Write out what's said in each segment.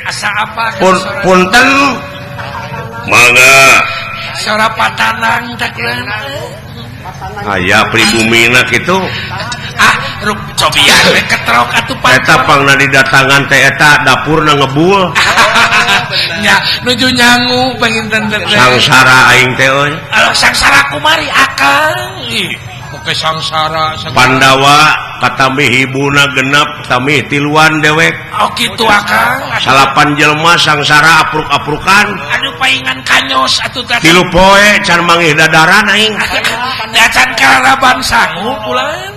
asa apa punten mangga suara patanang tak aya pribumina gitu ruk cobian ketrok atuh Pak eta pangna didatangan teh eta dapurna ngebul nya nuju nyangu penginten sangsara aing teh euy sangsara kumari akang oke sangsara Pandawa katamih ibuna genep tamih tiluan dewek oh kitu akang salapan jelema sangsara apruk-aprukan aduh paingan kanyos atuh teh tilu poe can mangih dadaran aing da can kararaban sangu pulan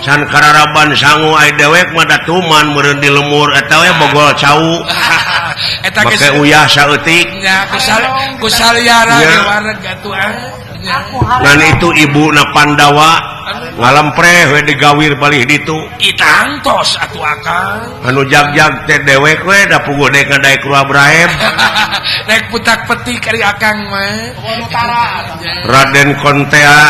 can kararaban sangu ai dewek mah datuman meureun di lemur eta we bogol cau eta make uyah saeutik nya kusaliara di wareg atuh ngan itu ibuna Pandawa ngalempreh we digawir balih ditu itangtos atuh akang anu jag-jag teh dewek we da puguh deuk ka daek Kru Abrahem naik putak-petik kari akang mah Raden Kontea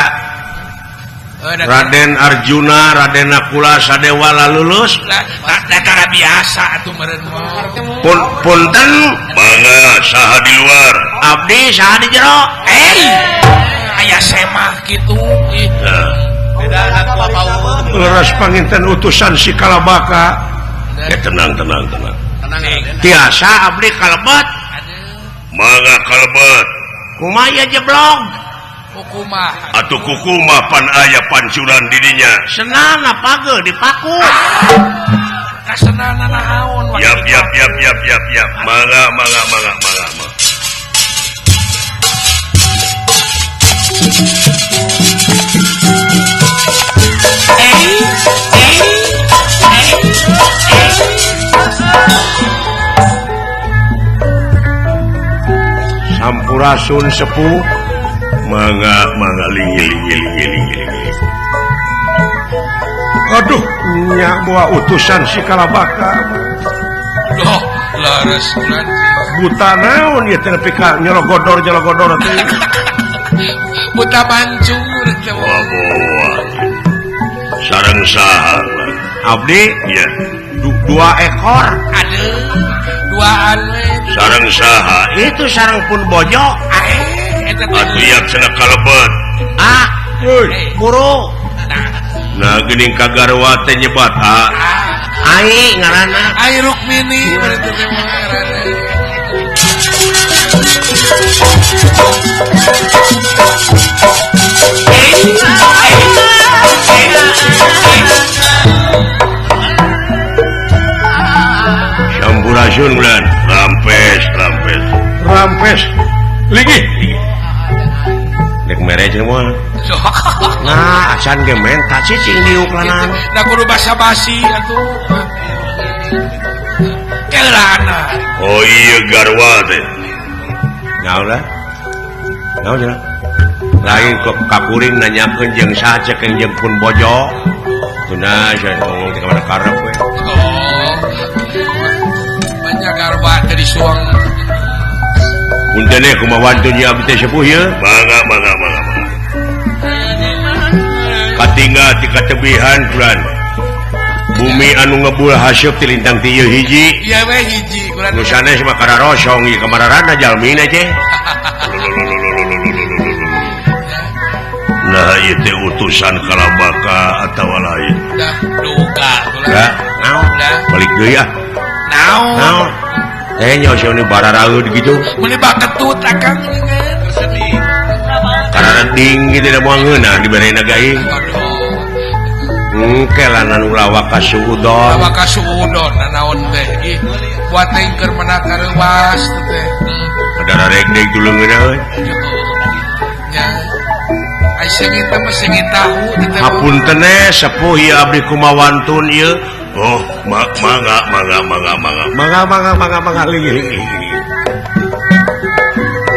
Raden Arjuna Raden Nakula Sadewa lulus da biasa atuh meureun punten mangga saha di luar abdi saha di jero aya semah kitu leres panginten utusan si Kalabaka tenang tiasa abdi kalebet mangga kalebet kumaya jeblong hukumah atuh kukumah pan aya pancuran didinya senana pagel dipaku kasenana naon yap mangga Sampurasun sepuh mangga lingi aduh nya bawa utusan si Kalabaka loh laras buta naon ieu teh nepi ka nyologodor teh buta bancur teh sareng saha abdi ya 2 ekor aduh duaan we sareng saha itu sareng pun bojo eta atuh yak cenah kalebet buru nah geuning kagarwa teh nyebat ai ngaranna ai Rukmini berarti teh ngaranna Sampurasun bulan rampes lagi dek mere semua nah acan ge menta cicing diuk lanan da kudu basa-basi atuh kelana oh iya garwa teh naon lain kok kakuring nanyakeun jeung saha cekeun jeung pun bojo tuna saya ngomong teh kamana karep we banyak garwa teh disuang punten deh kumaha wantunya abdi teh sepuh ieu mangga katinggal ti katebihan bulan bumi anu ngebul hasyeup ti lintang ti ieu hiji iya we hiji kulan nu sanes mah kararosong ieu kamararana jalmina teh nah ieu teh utusan Kalabaka atawa lain dah duka kulan naon balik deui naon nyos ini bararaeud gitu meuli baketut akang karena ding gitu da moal ngeunah diberena gaing engke lah anu lawak ka suudon naon teh buat teh keur meunang kareuwas teh ada rarek deui dulu ngeunah euy nya ai sengita mah sengit tahu hapunten sepuh ieu abdi kumaha wantun ieu oh mangga ligi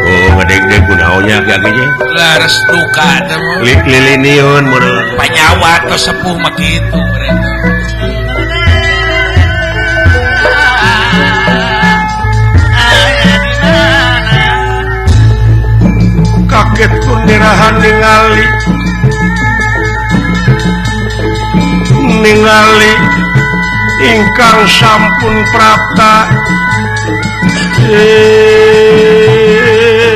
oh ngadeg-deg kunaonnya gagenya laras duka teh liliniun meureun panyawa tos sepuh mah kitu kaget pun dirahan ningali ingkang sampun prapta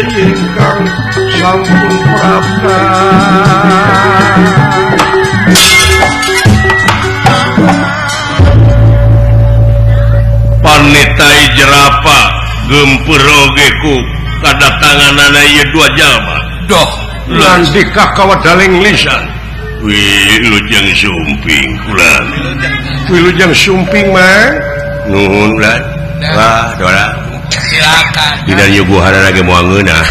ingkang sampun prapta panetai jerapa gempur ogeku kadatanganana ieu dua jalma Doh nandika kawadaling lisan Wilujeng Sumping kulan Wilujeng Sumping mah nuhun ulan wah dora silakan dina nyuguhan lagi moal ngeunah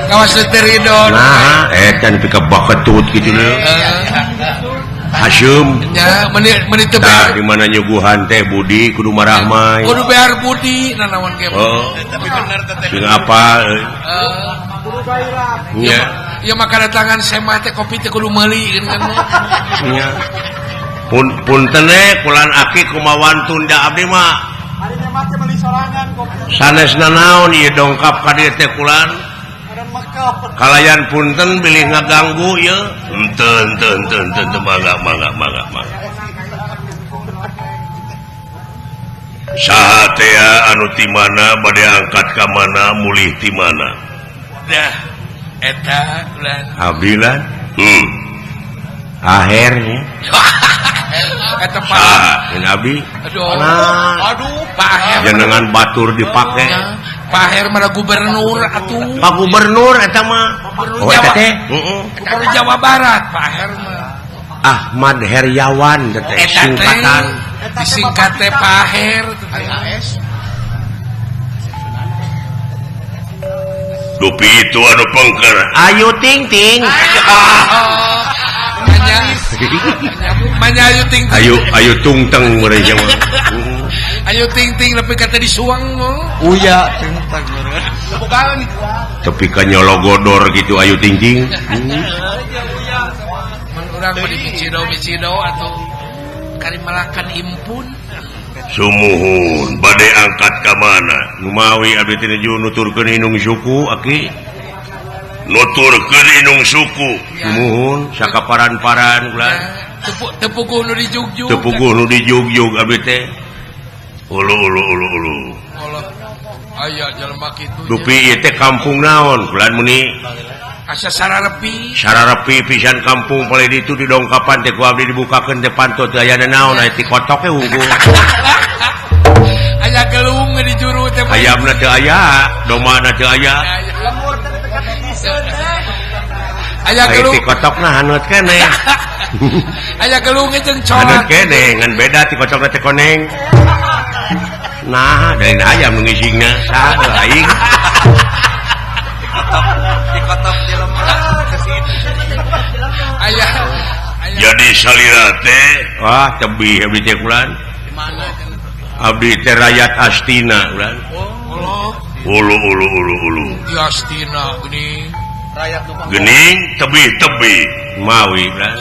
kawas leteridon nah edan pika baketut kitu leuh Hasyum nya menit teu tah di mana nyuguhan teh Budi kudu marah mah kudu bear budi nanaon ge oh tapi bener teh apa nya ya maka datangan sema teh kopi teh kudu meuli kan nya punten kulan aki kumawan tunda abdi mah harinya mah teh meuli sorangan kopi sanesna naon ieu dongkap ka dieu teh kulan kalayan punten bilih ngaganggu ya enten mangga saha teh anu ti mana bade angkat ka mana mulih ti mana dah eta ulan abdi lan akhirnya eta Pak saha abdi aduh Pak Aher jenengan batur dipake Pak Aher mana gubernur atuh Pak Gubernur eta mah oh eta teh dari Jawa Barat Pak Aher mah Ahmad Heriawan teh singkatan disingkat teh Pak Aher Dupi itu anu pengker ayo ting ting manya ayo ting ting ayo tungteng mereka mah ayo ting ting lebih kata disuang mo uya tentang bukan tapi kan nyologodor gitu ayo ting ting urang beli micido atau karimalakan impun sumuhun bade angkat ka mana numawi abdi teh nuturkeun inung suku aki nuturkeun inung suku sumuhun sakaparan-paran ulah tepuguh nu di jugjug tepuguh nu di jugjug abdi teh ulu Allah aya jelema kitu dupi ieu teh kampung naon bulan muni asa sararepi pisan kampung pale ditu di dongkapan teh ku abdi dibukakeun teh pantut teh aya naon aya ti kotok teh unggul aya gelung di juru teh ayamna teu aya domana teu aya aya gelung ti kotokna haneut keneh aya gelung jeung haneut coak keneh ngan beda ti kotokna teh koneng nah dari ayam nu ngisingna saha aing dikotok jelema aya jadi salira teh wah tebih abdi teh kulan abdi teh rakyat Astina kulan ulu di Astina geuning rakyat nu geuning tebih mawi kulan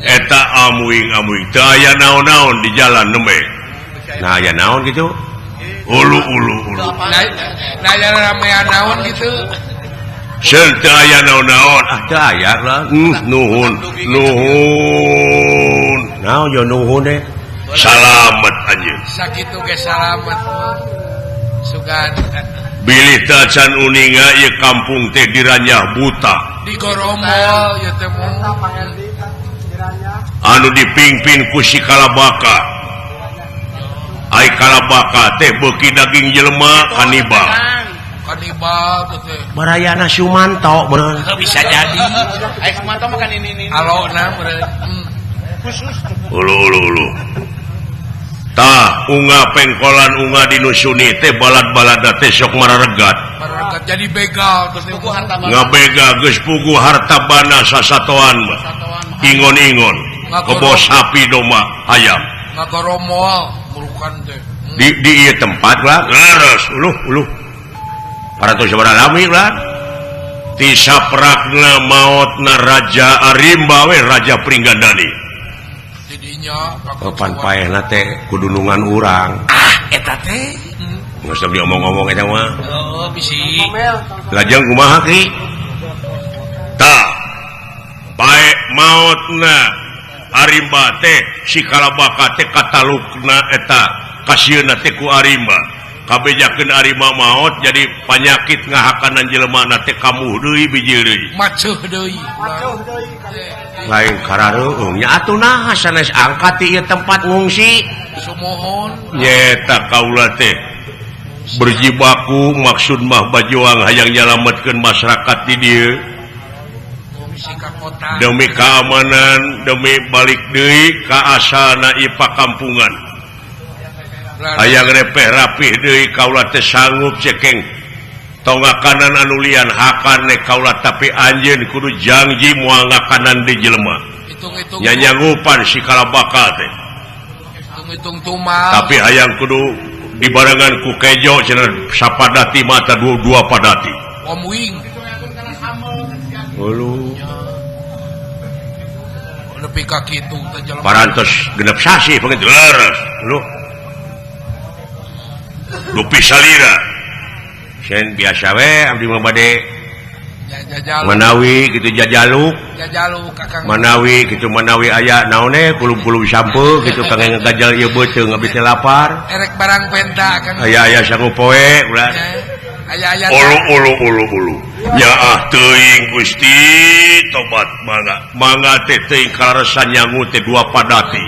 eta amuing teu aya naon-naon di jalan nembe nah aya naon gitu ulu nah aya ramean naon gitu seun teu aya naon-naon teu aya lah nuhun naon yo nuhun deh salamet anjeun sakitu ge salamet sugan bilih teh can uninga ieu kampung teh diranyah buta di Goromol ya teh mah anu dipingpin ku si Kalabaka ai Kalabaka teh beuki daging jelema kanibal teh barayana Sumanto beureun bisa jadi aya Sumanto makan ini alona beureun khusus ulu tah unga pengkolan unga dinusuni teh balad-balada teh sok mararegat jadi begal teh ngabega geus puguh harta bana sasatoan mah ingon-ingon kebo sapi doma ayam ngagoromol burukan teh di ieu tempat lah leres uluh paratos sabaraha lami lah ti saprakna maotna Raja Arimba we Raja Pringgandani didinya papan paehna teh kudu nungan urang eta teh geus diomong-omong eta mah oh bisi lajeng kumaha ki tah pae maotna Arimba teh si Kalabaka teh katalukna eta kasieuna teh ku arima kabejakeun arima maot jadi panyakit ngahakanan jelema teh kamuh deui biji deui maceuh deui lain karareueung nya atuh naha sanes angkat ti ieu tempat ngungsi sumohon nyeta kaula teh berjibaku maksud mah bajuang hayang nyalametkeun masyarakat di dieu demi keamanan demi balik deui ka asalna ieu pakampungan hayang repeh rapih deui kaula teh sanggup cekeng tongakanan anu lian hakane kaula tapi anjeun kudu janji moal ngakanan di jelema nyanyangupan si kalabaka teh hitung tumal tapi hayang kudu dibarengan ku kejo cenah sapadati mata dua padati Om Wing ulu lebih ka kitu teh jelema parantos genep sasi pengen leres lu dupi salira sen biasa we abdi mah bade Manawi gitu jajaluk kakang Manawi gitu Manawi aya naone kulum-kulum sampeu gitu kangge ngagajal ieu beuteung abdi teh lapar erek barang penta kan aya sangu poe ulah aya ulu nya teuing Gusti tobat mangga teh teuing kalaresan nyangu teh dua padati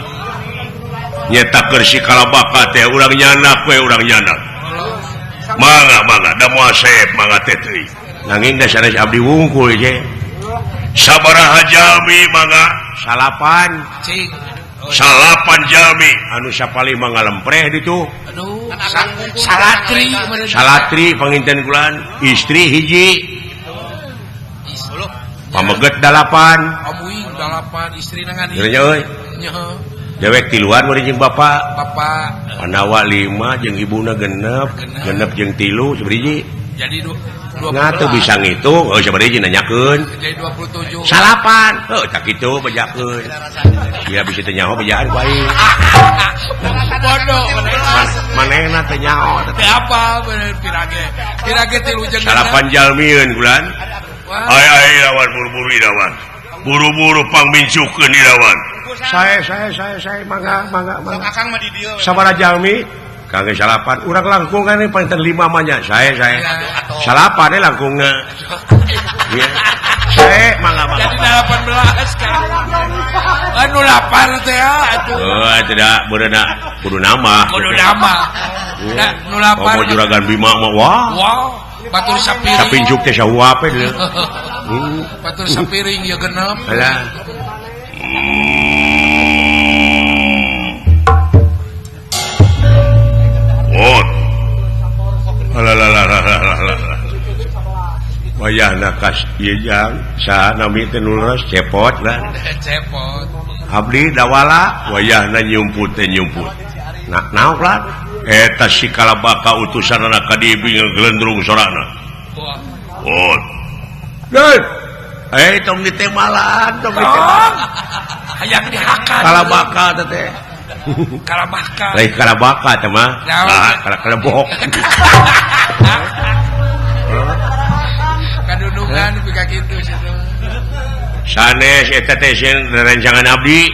nyeta keur si kalabaka teh urang nyanak we urang nyanak mangga da moal saep mangga teh teuing nanging da sanes abdi wungkul je sabaraha jalmi mangga salapan jalmi anu sapali mangga lempreh ditu aduh salatri panginten kulan istri hiji pameget 8 amuing 8 istri nangan ieu euy dewek tiluan murid jeung bapak panawa 5 jeung ibuna genep jeung 3 sabriji jadi 20 ngatu bisa ngitung sabriji nanyakeun jadi 27 salapan tak kitu bejakeun ya bisa teh nyaho bejaan ku aing bodoh manehna teh nyaho teh apa bener pirage 3 jeung salapan jalmieun bulan ai lawan buru-buru pangmincukeun ilawan saya mangga akang mah di dieu sabaraha jalmi kangge salapan urang langkung kan palinten 5 mah nya saya salapan langkungna ieu saya mangga jadi 18 kan anu lapar teh atuh tidak beureuna kudu nama da nu lapar mau juragan Bima mah wow batur sapiring sapinjuk teh sahuape deui batur sapiring ya genep alah wayahna kas ieu jang saha nami teh nulres cepot lah cepot abdi dawala wayahna nyumput naon lah eta si kalabaka utusanna ka dieu ngeglendrung sorana Dut tong ditemalan hayang dihakan kalabaka teh kalabaka lain kalabaka teh mah kalebok kadunungan pika kitu situ sanes eta teh rerencangan abdi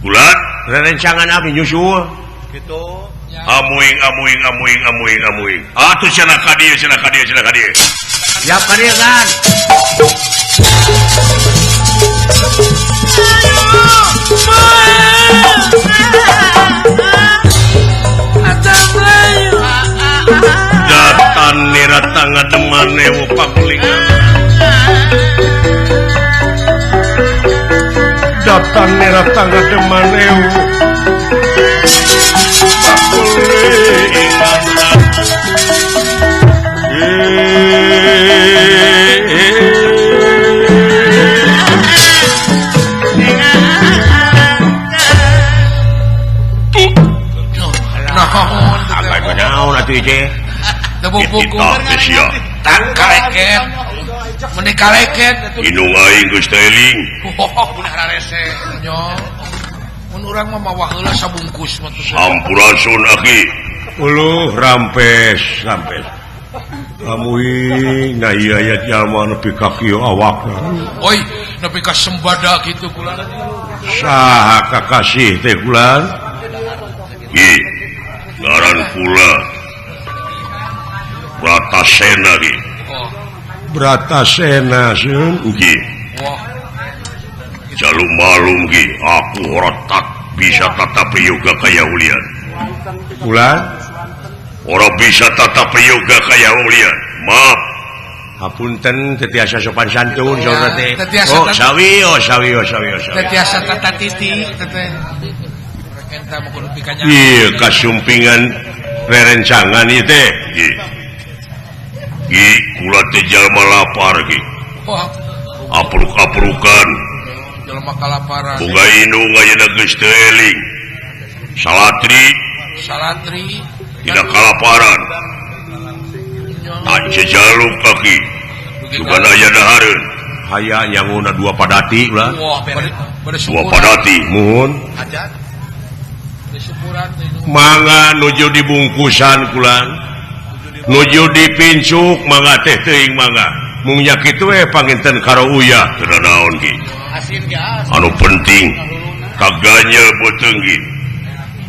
bulan rerencangan abdi nyusul gitu amuing atuh cenah ka dieu siap ka dieu kan datan nirata ngademane pakulingan datan nirata ngademane naon atuh ieu tebuk buku tak kaleket meni kaleket inung aing geus teling bener rese nya mun urang mah mawah heula sabungkus mah sampurasun aki uluh rampes amuing na ieu aya jalma nepi ka kieu awakna oi nepi ka sembada kitu kula saha kakasih teh kulan pula Bratasena ge. Bratasena sun Ge. Jalu malum ge aku retak bisa tatap yoga kaya ulian. ulah Orang bisa tatap yoga kaya ulian. Maaf. hapunten tetiasa sopan santun Ya, saudara teh. tetiasa Oh, tata- sawi. Tetiasa tata titik teteh. Rekenta mau kudu pikanya. Iya, kasumpingan rerencangan ieu teh. Ge. Ge kula teh jalma lapar ge. Wah, Apruk-aprukan. jelema kalaparan. Boga indung ayeuna geus teu eling. Salatri Salatri tidak kalaparan. Anje jaluk kaki. Sugan aya dahareun. Haya nyanguna dua padati ulah. Wah, bade Dua syukuran. padati. Muhun Bade syukuran teh nu. mangga nuju dibungkusan kulan. Nuju dipincuk mangga teh teuing mangga. Mung nya kitu we panginten karo uyah. Teu naon ge. Asin ge as. Anu penting kaganyel beuteung ge.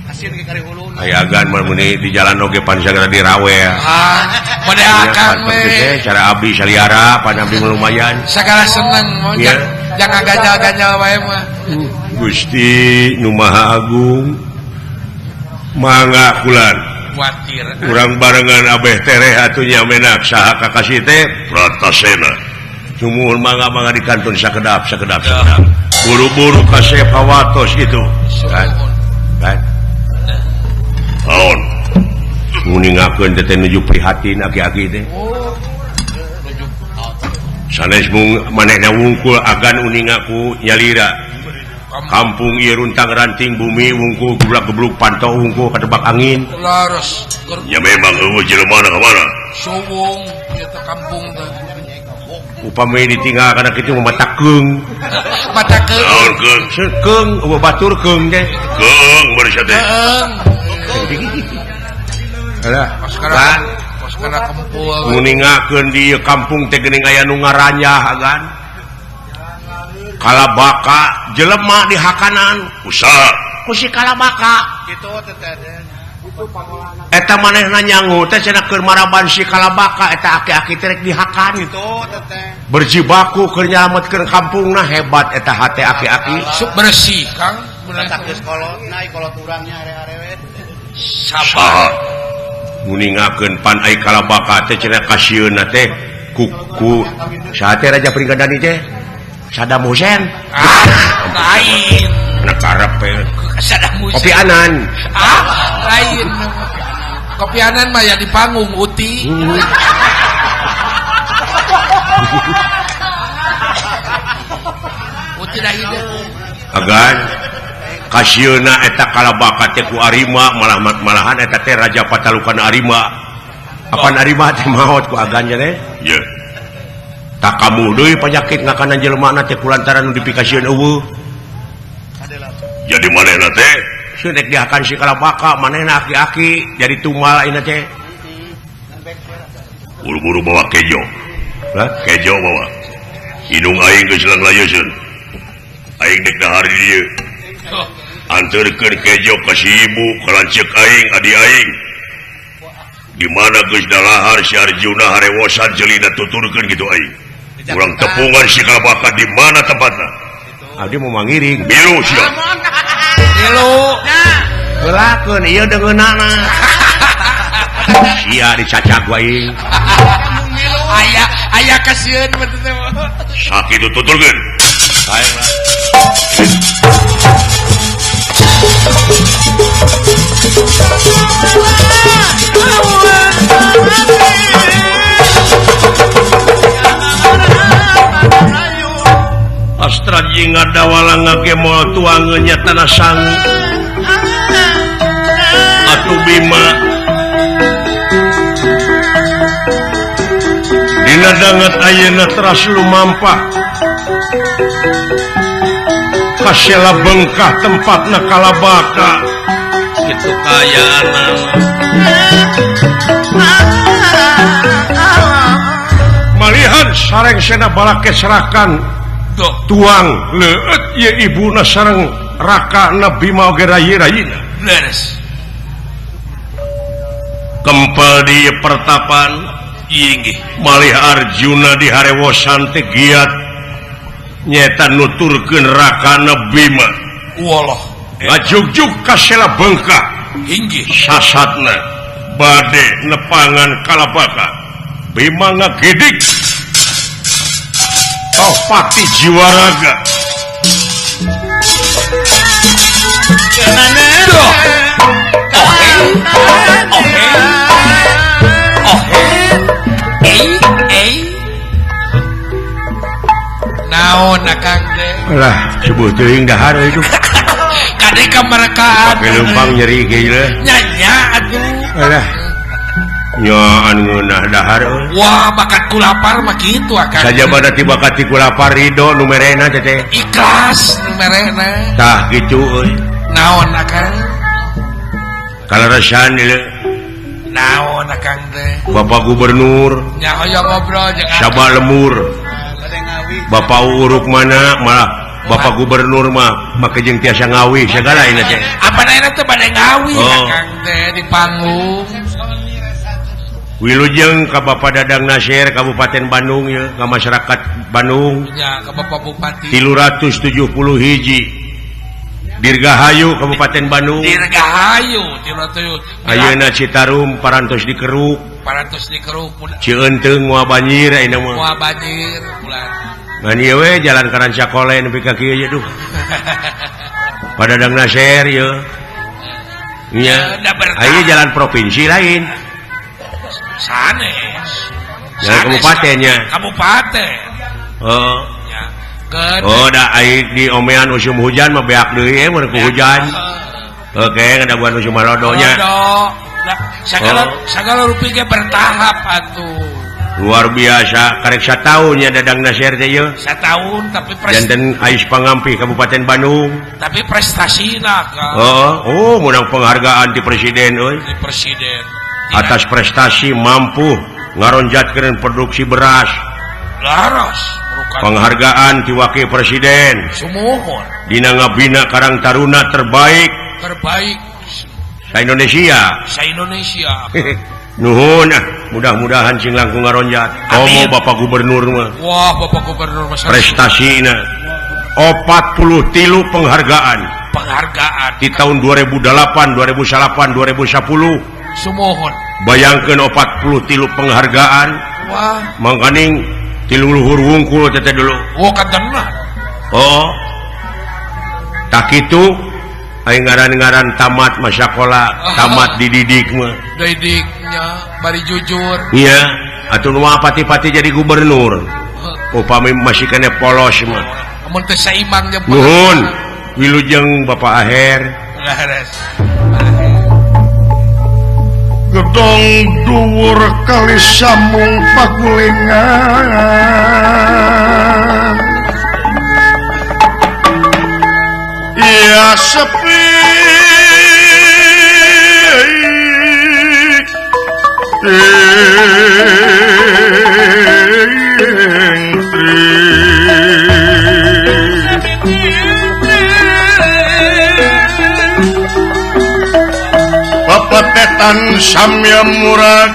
Asin ge kari huluna. Ayagan mah di jalan oge pan sagara dirawe ya. Ah, bade akan we. Cara abdi saliara pan abdi lumayan. Sagala seneng mau Iya. jangan ganjal-ganjal wae mah. Gusti Nu Maha Agung mangga kulan Kuatir. urang barengan abeh tereh atunya menak saha kakasih teh Bratasena. sumuhun mangga dikantun sakedap buru-buru ka Sepawatos gitu kan Naon? nguningakeun teh nuju prihatin aki-aki teh Oh. Nuju sanes mung manehna wungkul agan uningaku nyalira kampung ieu runtang ranting bumi wungkul geblak-gebluk pantau wungkul kadebak angin laras Ya memang eueuh jelema ka mana? suwung ieu teh kampung teh. upami ditinggal kana kitu matakeung Mata ke Naon keung? keung eueuh batur keung teh Keung bersih teh. alah Sekarang sekarang kempul. nguningakeun di kampung teh geuning aya nu ngaranyah agan kalabaka jelema di hakanan Usaha. ku si kalabaka Kitu teh teh. eta manehna nyangu teh cenah keur maraban si kalabaka eta aki-aki teh rek dihakan Kitu teh. berjibaku keur nyelametkeun kampungna hebat eta hate aki-aki Sup bersih Kang. Bener Tak geus kolot naik kolot urangnya are-are we. Saha. nguningakeun pan ai kalabaka teh cenah kasieunna teh ku saha teh raja Prigadani teh Saddam Hussein Lain. anak Arab teh Saddam Hussein. kopi anan Lain. Kopi anan mah ya di panggung Uti. Uti dah hidup. agan kasieuna eta kalabaka teh ku Arima malahan eta teh raja Patalukan Arima apan Arima teh maot ku agannya teh Ya. tak kamu deui panyakit ngakanan jelema teh kulantaran nu dipikasieun eueuh Jadi manehna teh sunek diakan si kalabaka manehna aki-aki jadi tumal ayeuna teh buru-buru bawa kejo. lah Kejo bawa. Hidung aing geus layeuseun. Aing dek dahar di dieu. Anterkeun kejo ka si ibu ka lanceuk aing adi aing. Di mana geus dalahar si Arjuna harewosan jelina tuturkeun kitu aing. Urang tepungan si kalabaka di mana tempatna? abdi mau mangiring Milu sia. Halo. heulakeun ieu deungeunana sia dicacag wae Ayah kasieun betul teh. Sakitu tuturkeun. Astra jing ngadawalang ngagemol tuangeunnya tanah sangu atuh Bima dina danget ayeuna teras lumampah kasela bengkah tempatna kalabaka kitu kaayana malihan sareng sena balake serakan tuang leueut ieu ibuna sareng raka Bima oge rayi-rayina Leres. kempel di pertapan malih Arjuna di harewosan teh giat nyata nuturkeun rakana Bima ngajugjug ka sela bengkak inggih sasatna bade nepangan kalabaka Bima ngagedik pati jiwa raga naon akang teh lah sebut teuing dahar itu kade kamarkaan pakai lempang nyeri gila nyanya atuh alah nyaan ngeunah dahar wah bakat kulapar mah kitu akang saja pada tiba kati kulapar ridho numerena teh ikhlas numerena tah gitu euy naon akang kalarasan ieu naon akang teh Bapak Gubernur nya hoyong ngobrol jeung sabak lemur Bapak uruk mana malah Bapak Gubernur mah make jeung tiasa ngawi segala ini teh apa daerah teh bade ngawi akang teh di panggung wilujeng ka Bapak Dadang Nasir Kabupaten Bandung ya ka masyarakat Bandung nya ka Bapak Bupati 371 hiji Dirgahayu Kabupaten Bandung Dirgahayu 370 ayeuna Citarum parantos di Keruk Cieunteng moal banjir ayeuna mah moal banjir bulan ngan ieu we jalan Karanca Kole nepi ka kieu duh Padadang Nasir ye nya aya jalan provinsi lain sanes jalan kabupatennya kabupaten nya oh da ai di omean usum hujan mah beak deui mun ku hujan oke ngadaguan usum malodonya segala rupiah bertahap atuh luar biasa karek satahun nya Dadang Nasir teh ye satahun tapi janten Ais Pangampi Kabupaten Bandung tapi prestasina kan oh menang penghargaan di presiden euy di presiden atas prestasi mampu ngaronjatkeun produksi beras laras penghargaan ti wakil presiden sumuhun dina ngabina Karang Taruna terbaik sa Indonesia nuhun mudah-mudahan sing langkung ngaronjat komo Bapak Gubernur mah wah Bapak Gubernur mah prestasina 43 penghargaan di tahun 2008 2008 2010 sumuhun bayangkeun 43 penghargaan wah mangkaning tilu luhur wungkul teteh dulu katenah tak kitu aing ngaran-ngaran tamat masakola tamat dididik mah didiknya bari jujur iya atuh nu pati-pati jadi gubernur upami masih kene polos mah amun teu saimbang jeung nuhun wilujeng Bapak Aher gedong dhuwur kali sambung pagulingan iya sepi Bapetan samya murad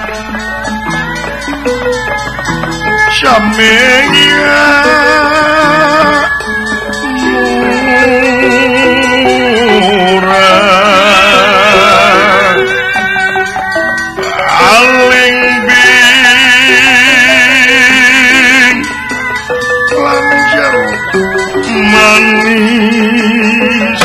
samya murad aling bing lanjar manis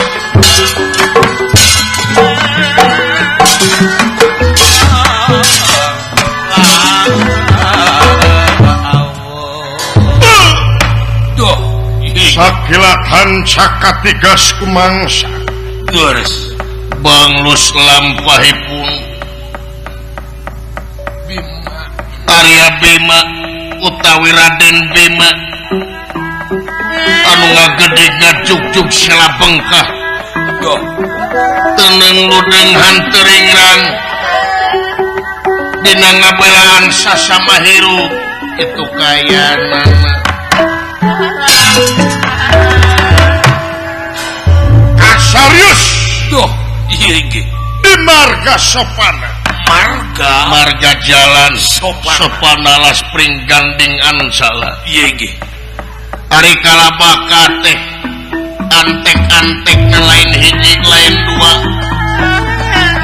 sakilahan cakatigas kumangsa geus banglus lampahipun Arya Bima utawi Raden Bima anu ngagedeg ngajug-jug sela bengkah teneng ludeng hanteringrang dina ngabelaan sasama hirup itu kaya nama kasarius tuh iya inggih di marga sopana marga jalan sopanala spring ganding ansala hari kalabaka teh antek-antek lain hiji lain dua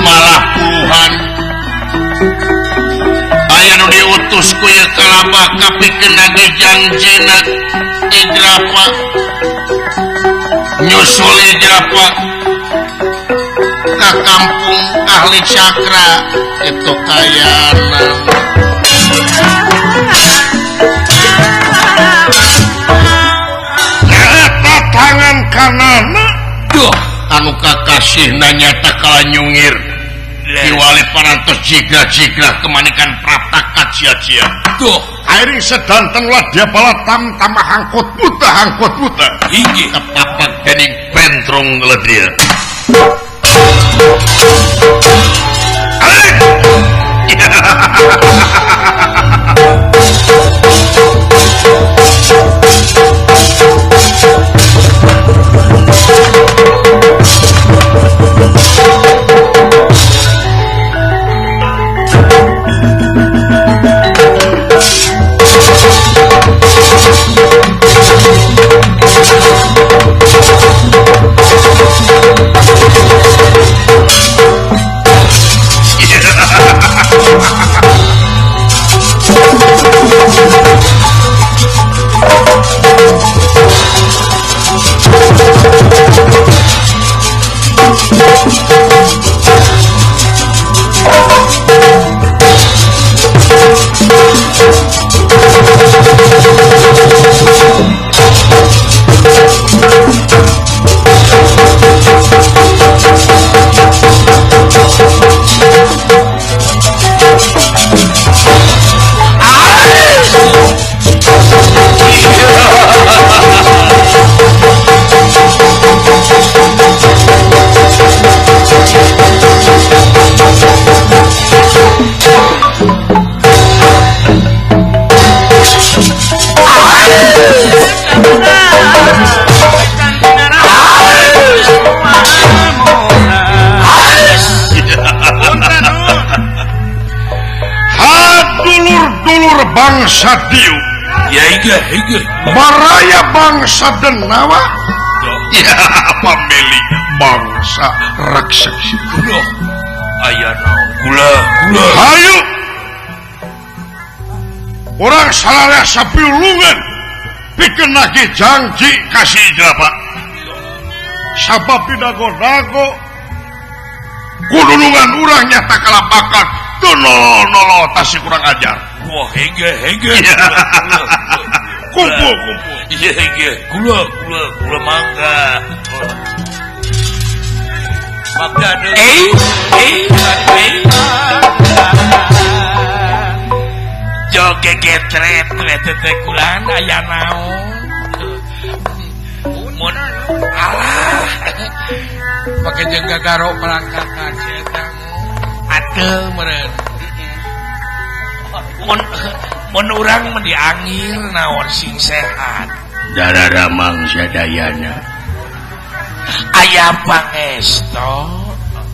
malah puluhan aya nu diutus ku ieu kalabaka pikeun nage janjina Idrapa nyusul Idrapa ka kampung ahli cakra itu kayana nyata tangan kanana anu kakasih nanyata kala nyungir diwali parantos jigra-jigra kemanikan praptakat cia-cia airing sedanten wadya bala tamah hangkut buta hinggi kepapak dening bentrong ledria bangsa Diu Baraya bangsa Denawa ya pemilik bangsa raksasa aya naon gula hayu orang salah sapiulungan pikeun nage janji kasih Idrapa sabab dago-dago kudunungan urang nyata kalabakan teu nolol tasih kurang ajar wah hege kumpul iya hege gula mangga mangga joget getret tete kulan aya naon mun alah pake jeung gagaro perangkakan cetang adeu meureun mun urang mah diangir naon sing sehat darara mangsa dayana aya pangesto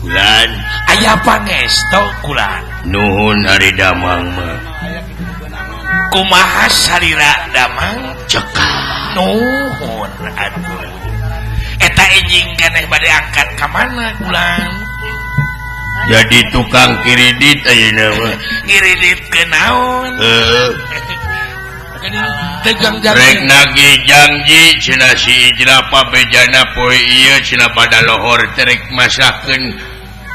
kulan aya pangesto kulan nuhun hari damang mah kumaha salira damang cekal nuhun atuh eta enjing keneh bade angkat ka mana kulan jadi tukang kiridit ayeuna mah kiridit ke naon tegang janji rek nage janji cenah si Idrapa bejana poe ieu cenah pada lohor terek masakeun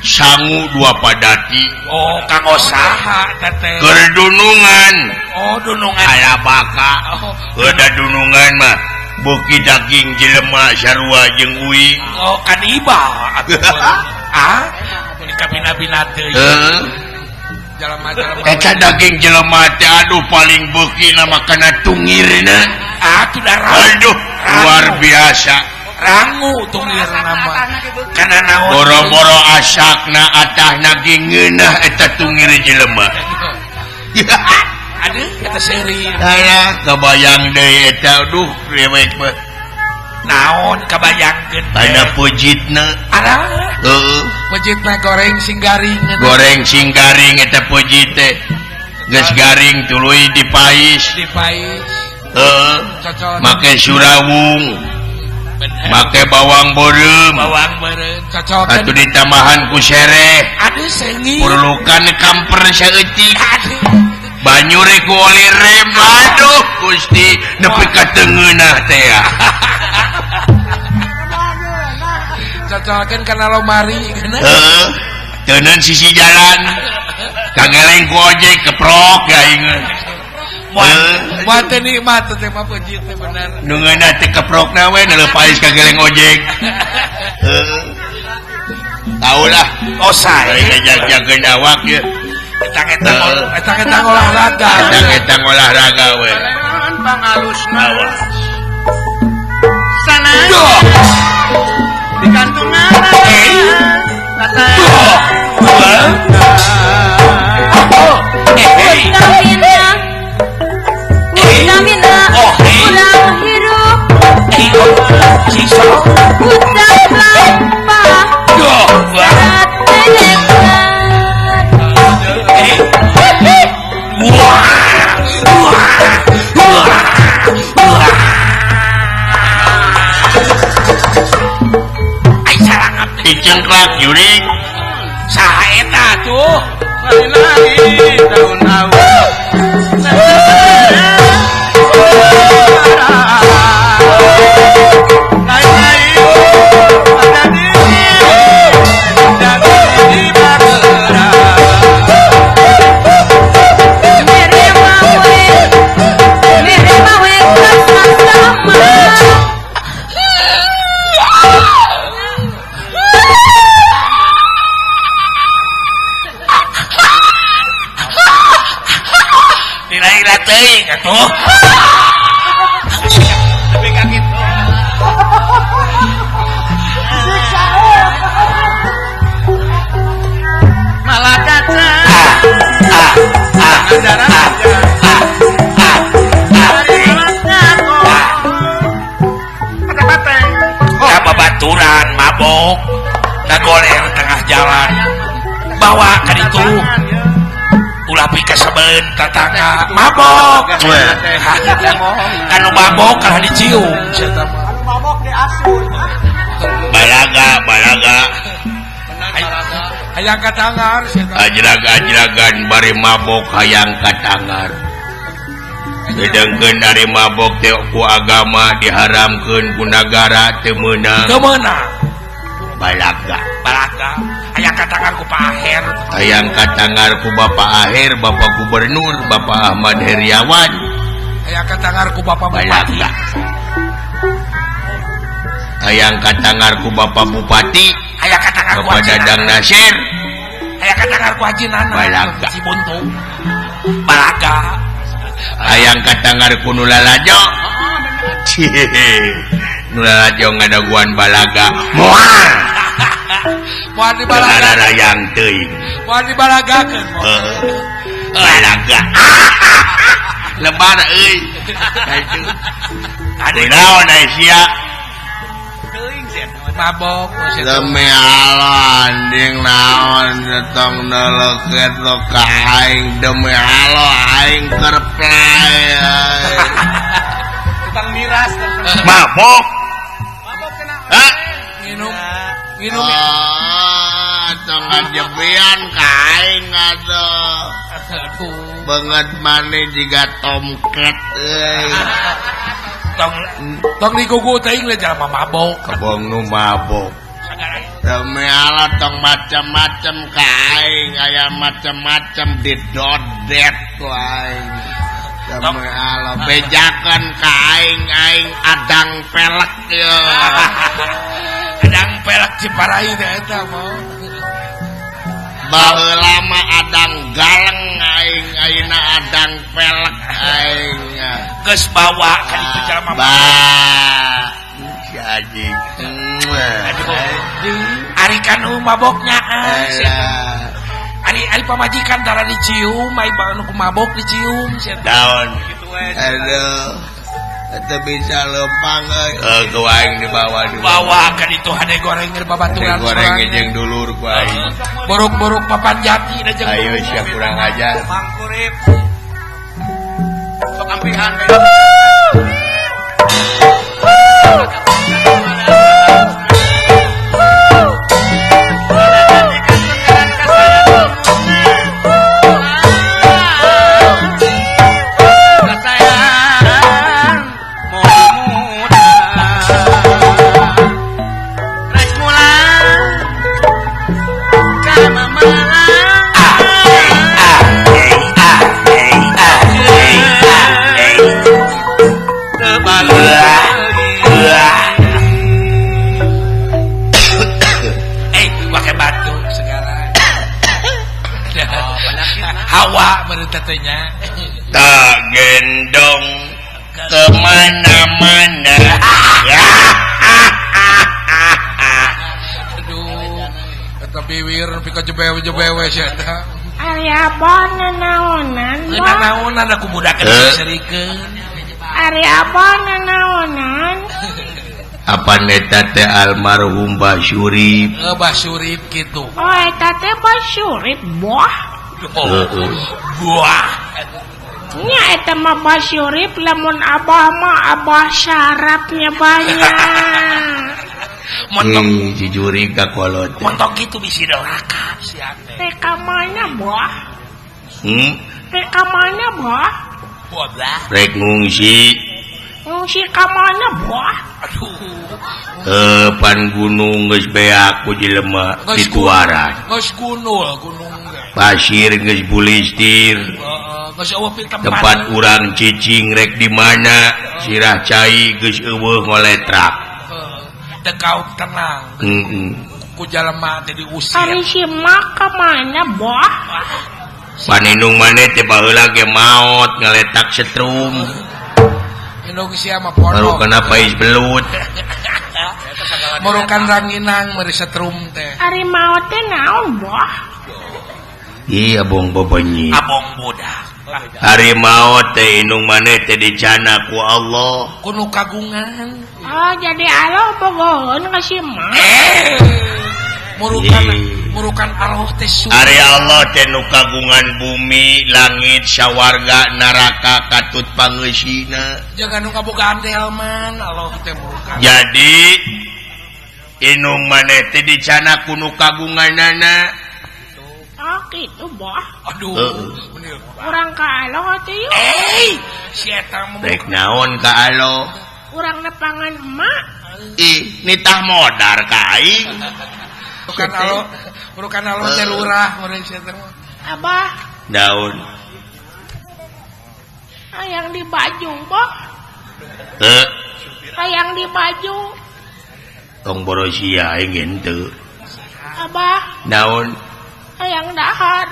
sangu dua padati oh kanggo saha teteh keur dunungan oh dunungan aya baka ada dunungan mah beuki daging jelema sarua jeung uwi oh kaniba ah bina-bina teh jelema-jelema eta daging jelema teh aduh paling beuki na makana tungirna atuh aduh luar biasa rangu tungirna mah kana naon boro-boro asakna atahna ge ngeunah eta tungir jelema aduh eta seri aya kebayang deui eta aduh rewek mah naon kabayangkeun aya pujitna ada heeh pujitna goreng sing garing goreng sing garing eta pujit teh geus garing tuluy dipais dipais heeh cocok make surawung make bawang beureum cocok atuh ditambahan ku sereh aduh sengi perlukan kamper saeutik banyu rek ku oli rem aduh Gusti nepi ka teungeunah teh ya cocokeun kana lomari kana heeh teuneun sisi jalan kageleng ku ojek keprok ya inget moal teh nikmat teh mah pujit teh bener nu ngeunah teh keprokna we neuleup kageleng ojek heeh tahu lah osah ngajak-jakeun awak ye etang olahraga etang olahraga we pangalusna sana digantungan kata Utamina ulang hirup utang lampa dicengklak jurik saha eta tuh lari tahun-tahun atuh tapi kaget malah kaca babaturan mabok ngagoler tengah jalan bawa ka ditu ulah pika sabeun tatangga mabok anu mabok kana dicium anu mabok diasuh balaga hayang katangar ajrag-ajragan bari mabok hayang katangar dedengkeun dari mabok teh ku agama diharamkeun ku nagara teu meunang balaga hayang katangar ku Pak Aher hayang katangar ku Bapak Aher Bapak Gubernur Bapak Ahmad Heriawan hayang katangar ku Bapak Bupati hayang katangar ku Bapak Bupati hayang katangar ku Bapak Dadang Nasir hayang katangar ku Haji Nana balaga Cibuntu balaga hayang katangar ku Nulalajo Nulalajo ngadaguan balaga moal moal dibalaga yang teuing moal dibalagakeun balaga lebar euy ade naon aya sia mabok demi Allah anjing naon tong neleukeut lo ka aing demi Allah aing keur play tukang miras mabok kena minum tong ngajebian ka aing atuh banget maneh jiga tomcat euy tong digugu teuing le jalma mabok kebong nu mabok demi Allah tong macam-macam ka aing aya macam-macam didodet ku aing demi Allah bejakeun ka aing adang pelek ye adang pelek Ciparai teh eta mah baheula mah adang galeng aing ayeuna adang pelek aing geus bawa ka ditu jalma si anjing ari kanu maboknya ari pamajikan tara dicium ai anu mabok dicium daun aduh bisa lempang goaing di bawah dulu. Bawa kan itu hade goreng di babaturan. Goreng jeung dulur ku aing. Borok-borok papan jati da jeung. Ayo sia kurang ajar. Pangkurip. Sok ampihan. Hawa menurut tetenya tak gendong kemana-mana. aduh eta biwir nepi ka jebewe-jebewe sia eta Ari abah nanaonan bah nanaonan aku budak serikeun Ari abah nanaonan Apa neta teh almarhum Basyurip? Basyurip gitu. Oh eta teh Basyurip boh Buah. nya eta mah Basyurip lamun abah mah abah syaratnya banyak Montok jujuri ka kolot. montok gitu bisi dorakan si ate. teh kamana boh Hmm? teh kamana boh Bodah. Rek ngungsi ngungsi kamana boh Aduh. pan gunung geus beak ku jelema di tuaran. Geus gunul gunung. Pasir geus bulistir. Geus eueuh pi Tempat urang cicing rek di mana sirah cai geus eueuh ngoletrak. Dekau tenang. Ku jelema teh diusir. Ari si mak kamana boh Paninung maneh teh baheula ge maot ngaletak setrum. Indonesia mah Baru pondok. kena pais belut. Morokan ranginang meri setrum teh. Ari maot teh naon boh Iya bong bobenyi. Abong budak. Harimau teh inung maneh teh dicana ku Allah. Kuno kagungan. oh jadi alo bogohon ka si mak Murukan Allah teh Ari Allah teh nu kagungan bumi, langit, sawarga, neraka katut pangeusina. jangan nu kabogaan delman Allah teh murukan. Jadi inung maneh teh dicana ku nu kagunganana. oh gitu boh Aduh. Bener. urang ka alo teh yuk Si eta mah Rek naon ka Allah? urang nepangan emak Ih, nitah modar ka aing. Murukan Allah teh lurah meureun si eta mah. abah Daun. hayang di baju boh hayang di baju Tong borosia aing henteu. abah Naon? hayang dahar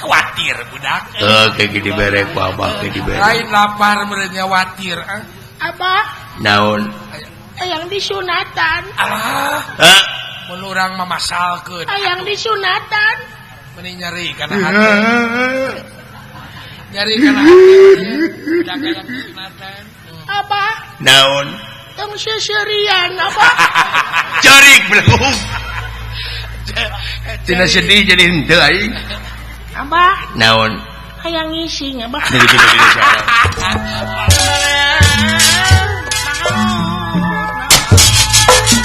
Khawatir budak. Kayak gini berek babak kayak di berek. Lain lapar meureun nya watir. abah Naon? hayang disunatan Allah. Hah? Mun urang mah masalkeun. hayang disunatan Meni nyeri kana hati. Nyeri kana hati. Jaga yang disunatan. abah Naon? tong seserian abah Carik belum. Tina sedih jadi henteu aing. abah Naon? hayang ngising abah Jadi kita di sana.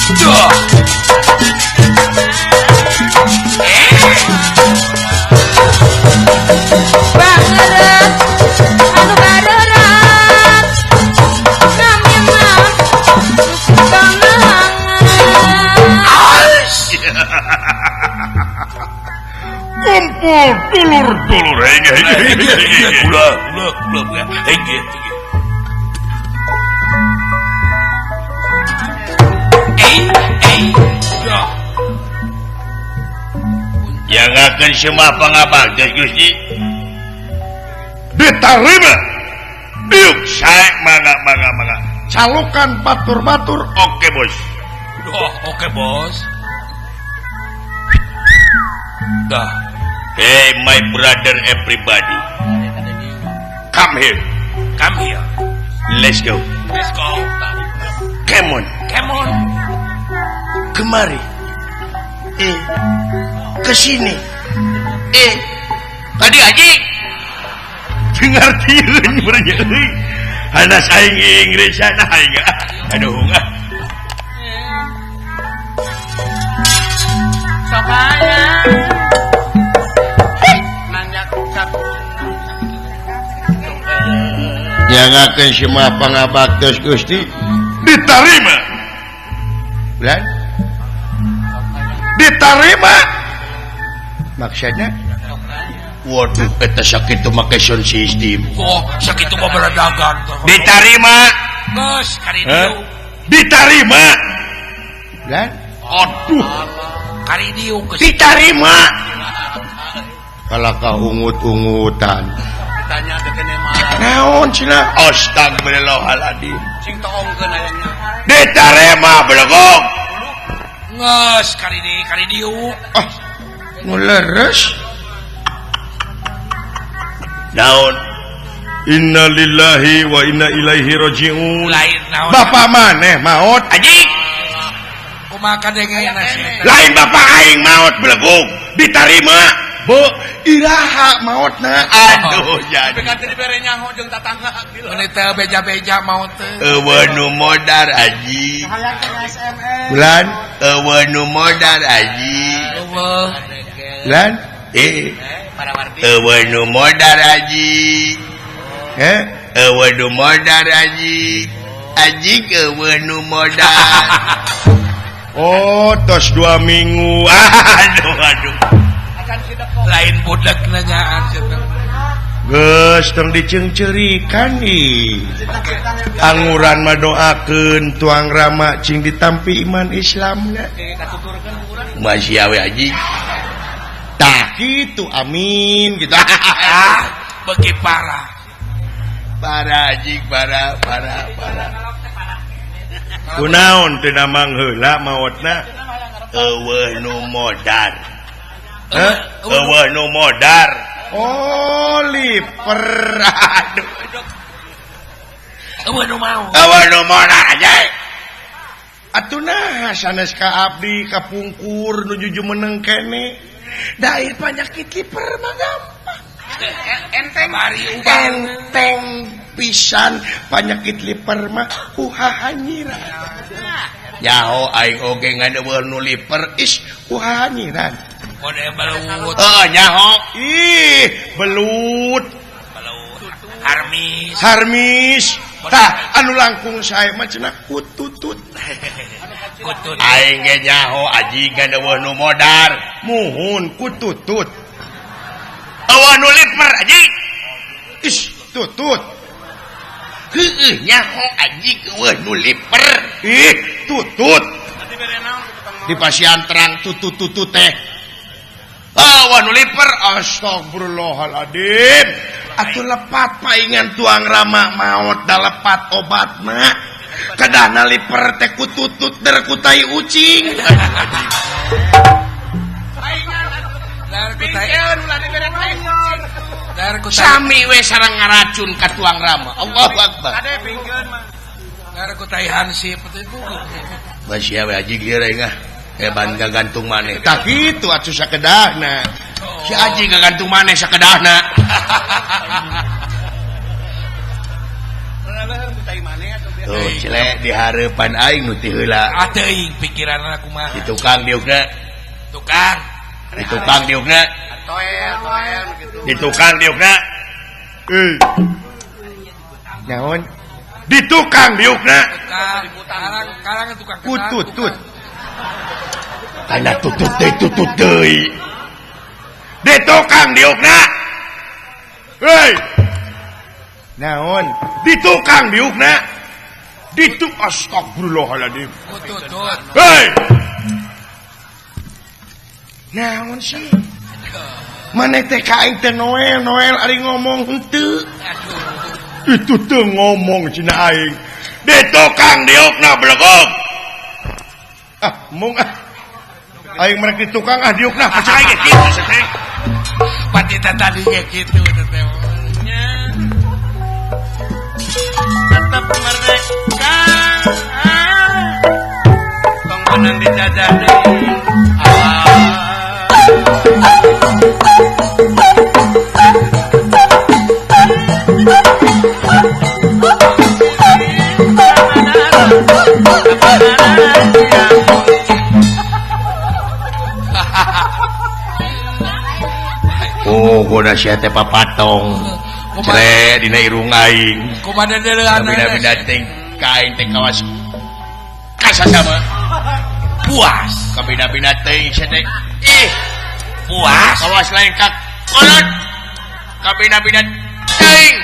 Duh. bangeut anu gareurat nami mah bangeut Kumpul dulur-dulur. Ulah. Hege. Duh. Yang akan semua pangabagdes Gusti. Diterima. Yuk, saya mangga. Calokan batur-batur. Oke, Bos. Duh, oke bos. Dah. Hey, my brother everybody. Come here. Come here. Let's go. Kemon kemari kesini tadi Haji dengar tireun beurnya euy hanas aing Inggris sana aing aduh Sokanya nanya satu nyangakeun semua pangabaktos Gusti diterima lan diterima maksudnya waduh eta sakitu make sound system Oh, sakitu mah berdagang. diterima Geus kari dieu. diterima lan aduh Kari dieu geus. diterima kalaka ungut-ungutan tanya ke kene mah naon cenah astagfirullahaladzim sing toongkeun aya nya. diterima belegog Geus kari dieu. nu leres naon innalillahi wa inna ilaihi rajiun Lain naon. bapak maneh maot Haji Kumaha kadengena sih. lain bapak aing maot belegog diterima bu iraha maotna aduh jadi Tapi kan tadi bere nyaho jeung tatangga gitu. Mun teu beja-beja mau teu. eueuh nu modar aji Hayang teh SMS. bulan eueuh nu modar aji Eueuh. bulan Para warti. eueuh nu modar aji eueuh nu modar aji aji eueuh nu modar oh tos 2 minggu aduh Akan kita kok. Lain budak nanyaan cenah. geus tong dicengcerikan nih anguran mah doakeun tuang rama cing ditampi iman Islamna Katuturkeun urang. masih awe aji tah kitu amin gitu Beki parah. para aji para kunaon teu namang heula maotna eueuh nu modar eueuh nu modar oh liper aduh Eueuh nu mau. eueuh nu modar aja atuh nah sanes ka abdi kapungkur nuju meneng kene dair penyakit liper mah gampang Enteng. Bari ubah. enteng pisan penyakit liper mah uhahanyiran nyaho aing oge ngadeueur nu liper is uhahanyiran Kode belut. nyaho ih belut Harmis. harmis tah anu langkung sae mah cenah kututut Kutut. aing ge nyaho aji ngadeueur nu modar muhun kututut eueuh nu liper aji is tutut heueuh nyaho aji eueuh nu liper ih tutut Tadi bere naon ke tukang di pasian terang tutut teh eueuh nu liper astagfirullahaladzim atuh lepat paingan tuang rama maot da lepat obatna kadahna liper teh kututut der kutai ucing Dar kutai. Pikeun ulah di bere naon. Dar kutai. sami we sareng ngaracun ka tuang rama Allahu akbar Ade pikeun mah. Dar kutai hansip itu. masih awe aji lieur ngah ban gagantung maneh tah kitu atuh sakedahna si aji gagantung maneh sakedahna Leueur kutai maneh atuh biasa. tuh celek di hareupan aing nu ti heula Ateuing pikiran aku mah. di tukang diukna Tukang. di tukang diukna Toel gitu. di tukang diukna naon di tukang diukna Tukang. Karang tukang. kututut kana tutut deui di tukang diukna hei naon di tukang diukna di tu astagfirullahaladzim Kututut. hei naon sih maneh teh ka aing teh Noel ari ngomong henteu Aduh. itu teu ngomong cina aing di tukang diukna belegog mung aing merek di tukang diukna percaya ge kitu teh Pati tadinya gitu teteh. Atau tetap merdeka. Tong menang dijajah deui. Oh, goda sia teh papatong. Cere dina irung aing. Kumaha deuleuhan Bina-bina teh kain teh kawas kasasama. Puas. Kabina-bina teh sia teh. Puas. Kawas lain ka kolot. Kabina-bina teh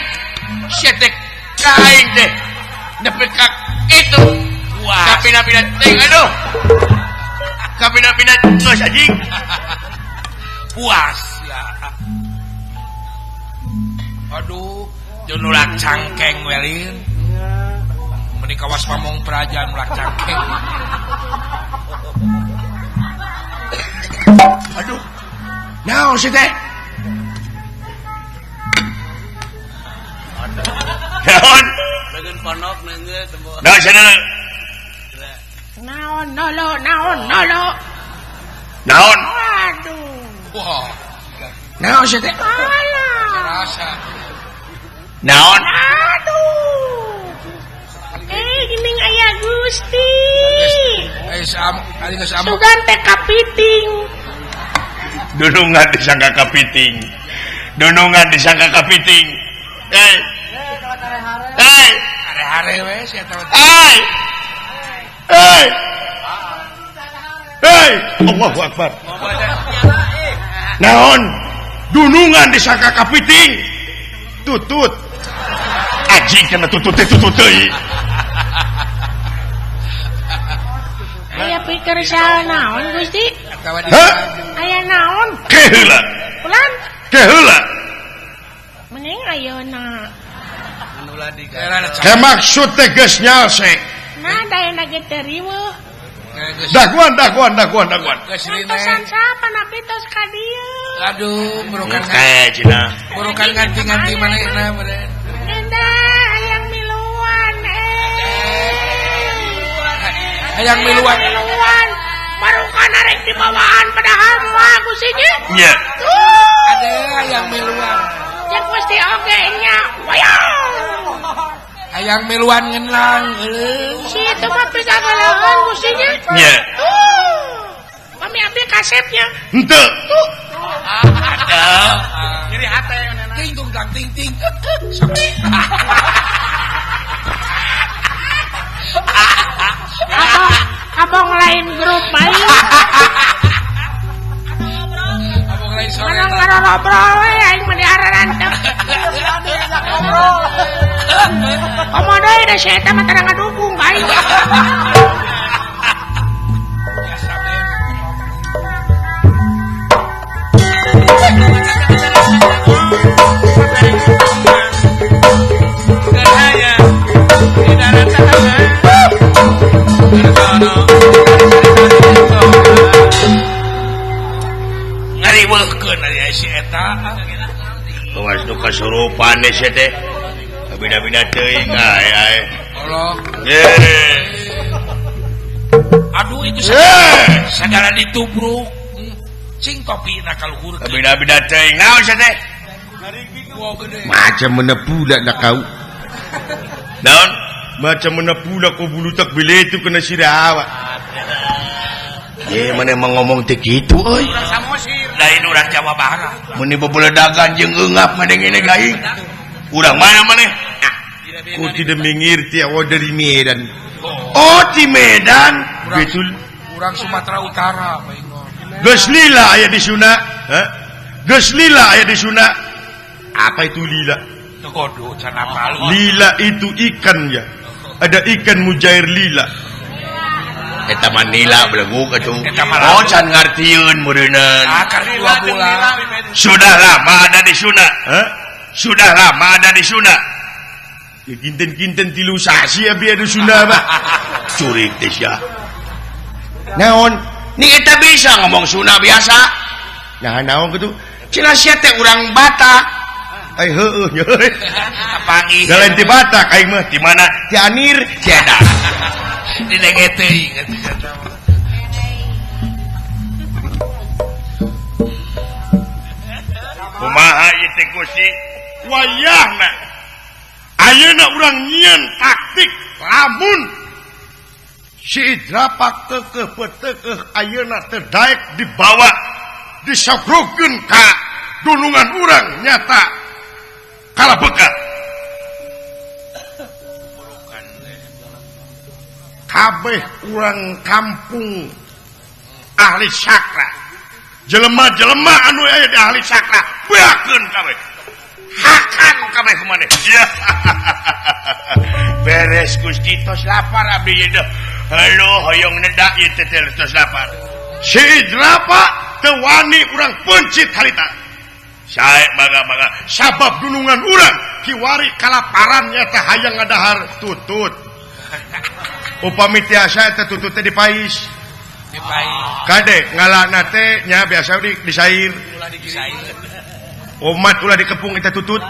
sia teh kain teh. Nepi ka itu. Puas. Kabina-bina teh aduh. Kabina-bina geus anjing. Puas. Aduh, junulak cangkeng welin. Meni kawas pamong praja nulak cangkeng. Aduh. Naon sih teh? Naon? Dengan ponok neunggeus tembok. Naon cenah? Naon nolo. Naon? Aduh. Wah, Naon sih teh? Alah. rasa. Naon? Aduh. Geuning aya Gusti. Ali geus am. Sugan teh kapiting. Dunungan disangka kapiting. Hare-hare we sia teh. Allahu Akbar. Naon? Dunungan disangka kapiting. Tutut. Anjing kena tutut teh. Aya pikir saha naon Gusti? Hah? Aya naon? Keheula. Ulan Keheula. mending ayeuna. Anu di Ke maksud teh geus nyalse. Nah, dayana ge teu riweuh. Daguan. Geus rine. Pesan siapa napi tos ka dieu? Aduh, burukan Cina. burukan ganti-ganti manehna beureun. Endah hayang miluan Hayang miluan. Barukan arek di bawaan padahal mah Gusti nya. Nya. Ada hayang miluan. Cek Gusti oge nya. Wayang. Hayang miluan ngeunlang. Situ mah pigagalahan Gusti nya. Nya. Kami ambil kasetnya. Henteu. Nyeri hate Ting tung tang ting ting. Abang lain grup ayo. Abang lain sore. Manang ngarobrol we aing mah diararantep. Komodo da saya teh mah tarang ngadukung ka aing. Biasa teh. Gaya di darat tanah. Ngariweuhkeun ari si eta. Kawas nu kasurupan sia teh. Bina-bina teuing ae. Allah. Aduh itu segala ditubruk. Cing topi na kaluhur. Bina-bina teuing naon sia teh? Wow gede. Macam mana pula nak kau? Naon? Macam mana pula kau bulu tak bila itu kena sirawa. Mana emang ngomong teh gitu euy. Samosir. Lain urang Jawa Barat. Mun ieu bebeledagan jeung eungap mah dengena gaing. Urang mana maneh? Ku tidak mengerti awak dari Medan. Oh, di Medan. Betul. Urang Sumatera Utara, Pak Ingon. Geus lila aya di Sunda. Hah? Geus lila aya di Sunda. Apa itu lila? Teu kudu can apal. Lila itu ikan ya. Ada ikan mujair lila. Eta mah nila beleguk atuh. Oh, can ngartieun meureunnan. Akar 2 bulan. Sudah lama ada di Sunda. Hah? Sudah lama ada di Sunda. Ya kinten-kinten 3 sasi abi ada Sunda mah. Curik teh sia. Naon? Ni eta bisa ngomong Sunda biasa. Nah, naon kitu? Cenah sia teh urang Batak. heueuh euy. Panggih. Jalan ti Batak aing mah di mana? Ti Anir, tiada. Di negeteuing atuh eta. Kumaha ieu teh Gusti? Wayahna. Ayeuna urang nyieun taktik lamun si Idrapak keukeuh peuteukeuh ayeuna teu daek dibawa disogrogkeun ka dunungan urang nyata kalabeka. Kabeh urang kampung ahli sakra. Jelema-jelema anu aya di ahli sakra beakeun kabeh. Hakan kabeh kumaneh. Beres Gusti tos lapar abdi ieu deuh. Halo hoyong neda ieu teh tos lapar. Si Idrapa teu wani urang pencit harita. Sae baga-baga sabab dunungan urang kiwari kalaparan nyata hayang ngadahar tutut. Upami tiasa eta tutut teh dipais. Kade ngalana teh nya biasa disair. Umat ulah dikepung eta tutut.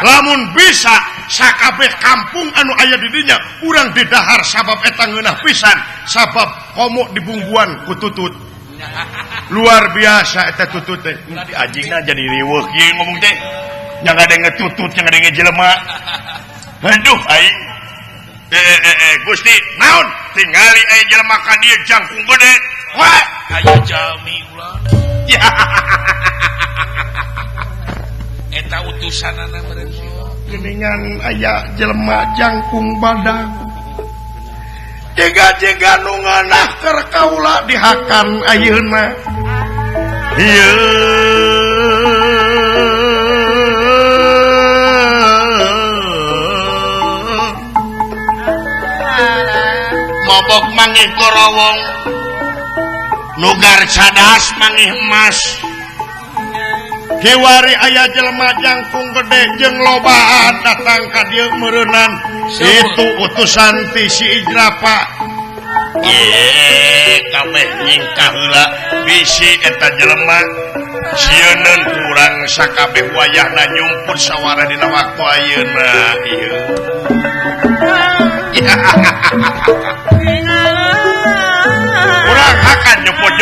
Lamun bisa sakabeh kampung anu aya di dinya urang didahar sabab eta ngeunah pisan sabab komo dibungguan ku tutut. Luar biasa eta tutut teh. Anjingna jadi riweuh ieu ngomong teh. Nya ngadenge tutut, nya ngadenge jelema. Aduh aing. Gusti, naon? Tingali aya jelema ka dieu jangkung gede. Wah, Aya jalmi ulah. ya. Eta utusanana meureun. Geningan aya jelema jangkung badag. Jega-jega nu ngeunah keur kaula dihakan ayeuna. Mabok mangih korowong nugar cadas mangih emas Kiwari aya jelema jangkung gede jeung lobaan datang ka dieu meureunan. Itu utusan ti si Idrapa. kabeh nyingkah heula bisi eta jelema sieun kurang sakabeh wayahna nyumput sawara dina waktu ayeuna ieu. Urang hakan nyumput.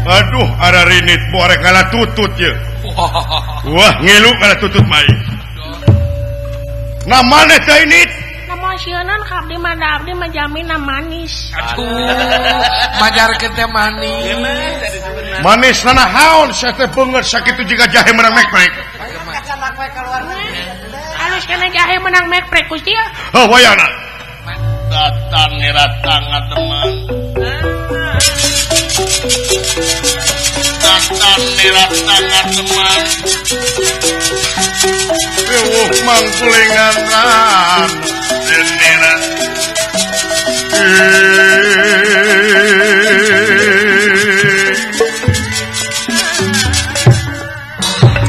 Aduh, ada rinit borek ngalah tutut ya. Wah, ngilu ngalah tutut mai. Namanya teh ini Nama sieunaan kabdi mah abdi mah jamina manis. Aduh, majarkeun teh manis. manis nanahaun saya teh beungeut sakitu jiga jahe menang mek-mek. Halus kana jahe menang mekprek Gusti ya. Oh, wayana. Datang niratang ngademan. Datang niratang ngademan. Eueuh mangkulingan ran. Denera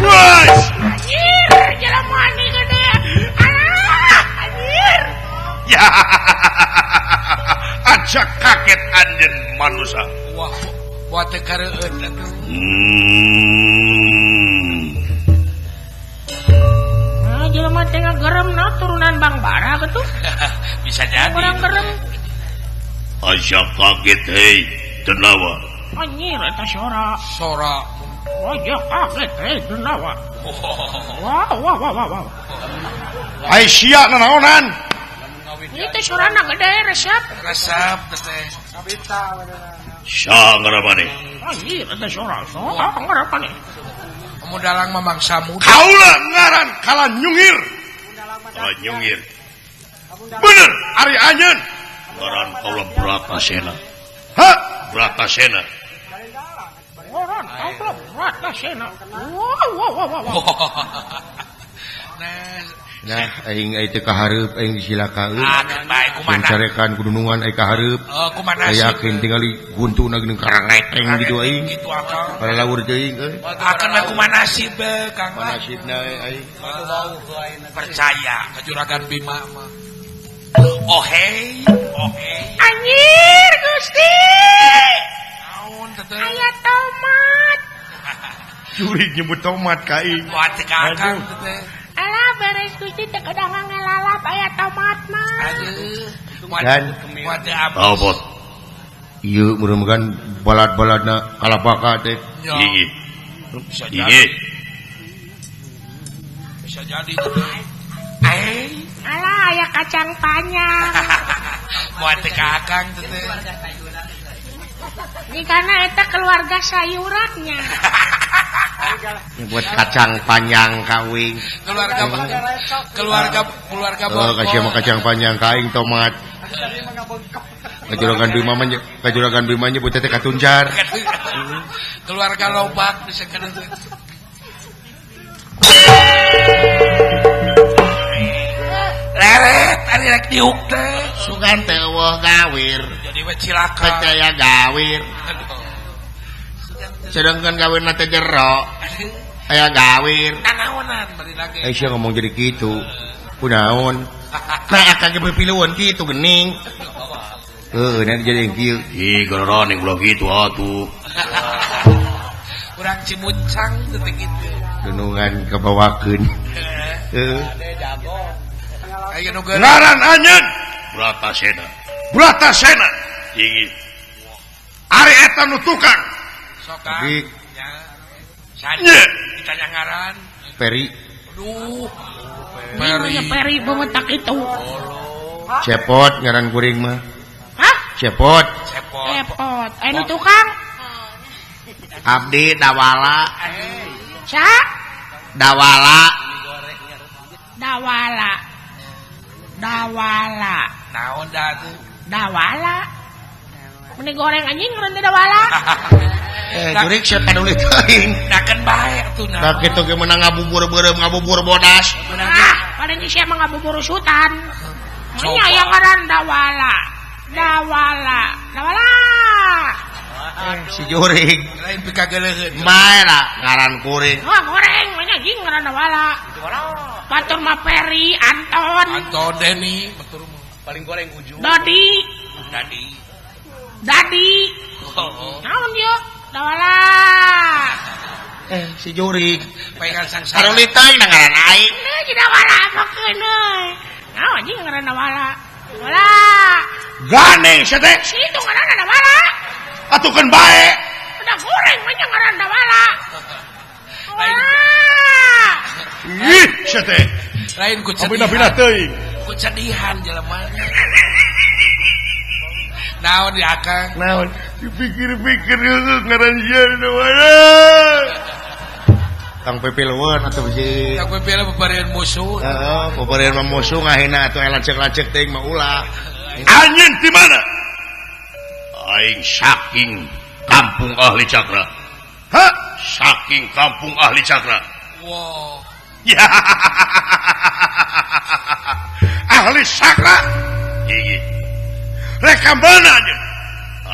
Wah, Anjir, jelema ani gede. Alah, anjir. ya. Aja kaget anjeun manusia. Wah, buat teh kareueun atuh. Jelema teh ngageremna turunan Bang Bara betul. Bisa jadi. Orang gerem. Aja kaget hei tenawa. Anjir eta sora. Sora. Aja kaget denawa. Wah. Ai sia nanaonan. Itu sorana gede resep. Resep teh. Sa ngaramane. Anjir eta sora. Sora ngarapane. Mudalang mamangsa muda. Kaula ngaran kala nyungir. Nyungir. Bener, ari anjeun. Ngaran kaula Bratasena. Hah? Bratasena. Orang tahu Bratasena. Wah. Nah, nah aing teh kahareup aing disilakan baik kumaha carekan kudunungan aing kahareup kumaha yakin tingali guntuna geuning karangeteng gitu aing gitu akang palawur teuing akan aku nasib Kang nasibna aing percaya ke juragan Bima mah oh hey Anjir Gusti naon teteh aya tomat curi nyebut tomat ka aing buat akang teteh alah beres Gusti teh kadang ngalalap aya tomat mah aduh dan buat abis Apa? ieu mudah-mudahan balad-baladna kalapaka teh Gigi. bisa Gigi. jadi bisa jadi alah aya kacang panjang buat akang teteh ini karena eta keluarga sayurannya buat kacang panjang kawing keluarga oh kasih mah kacang panjang kaing tomat kajuragan Bima nya buat teh katunjar keluarga lobak bisa kena leret ari rek diuk teh sugan teh eueuh gawir jadi we cilaka percaya gawir sedangkan gawirna teh jero aya gawir kanaonan bari lagi Aisyah ngomong jadi gitu kunaon nah akang ge piluan kitu geuning nanti jadi yang kieu Ih, gara-gara ning blog gitu atuh. kurang cimuncang detik itu denungan kebawakeun ayo nu geus ngaran anjeun Bratasena. Gigi. ari eta nu tukang sok Jadi- ya saja Nya. ditanya ngaran Peri aduh Peri Peri bemetak itu cepot ngaran kuring mah hah cepot cepot repot anu tukang abdi dawala sa dawala dawala naon dah tuh dawala meni goreng anjing ngeureun teh dawala jurik siapa nulis teuing naken bae atuh da kitu ge meunang ngabubur bodas paling sia mah ngabubur sutan nya aya ngaran dawala si jurik lain pikageuleun maera ngaran kuring wah goreng mah anjing ngaran dawala batur mah Peri Anton Anton Denny betul paling goreng ujung Dodi Dadi naon dia dawala si jurik pengen sang anu liteuing na ngaran aing si dawala makeun euy naon anjing ngaran dawala ganeng sia teh situ ngaran dawala atukeun bae udah goreng mah ngaran dawala ih sia teh lain ku abina teuing ku cedihan jelema naon di akang naon dipikir-pikir ngaran sia dawala Kang Pepileueun atuh si yang bebela bebareun musuh heeh pabareun mah musuh ngahina atuh lacek-lacek teuing mah ulah Anjeun di mana? Aing saking kampung ahli cakra. hah Saking kampung ahli cakra. wow Ya. ahli sakra Gigi. rek mana aja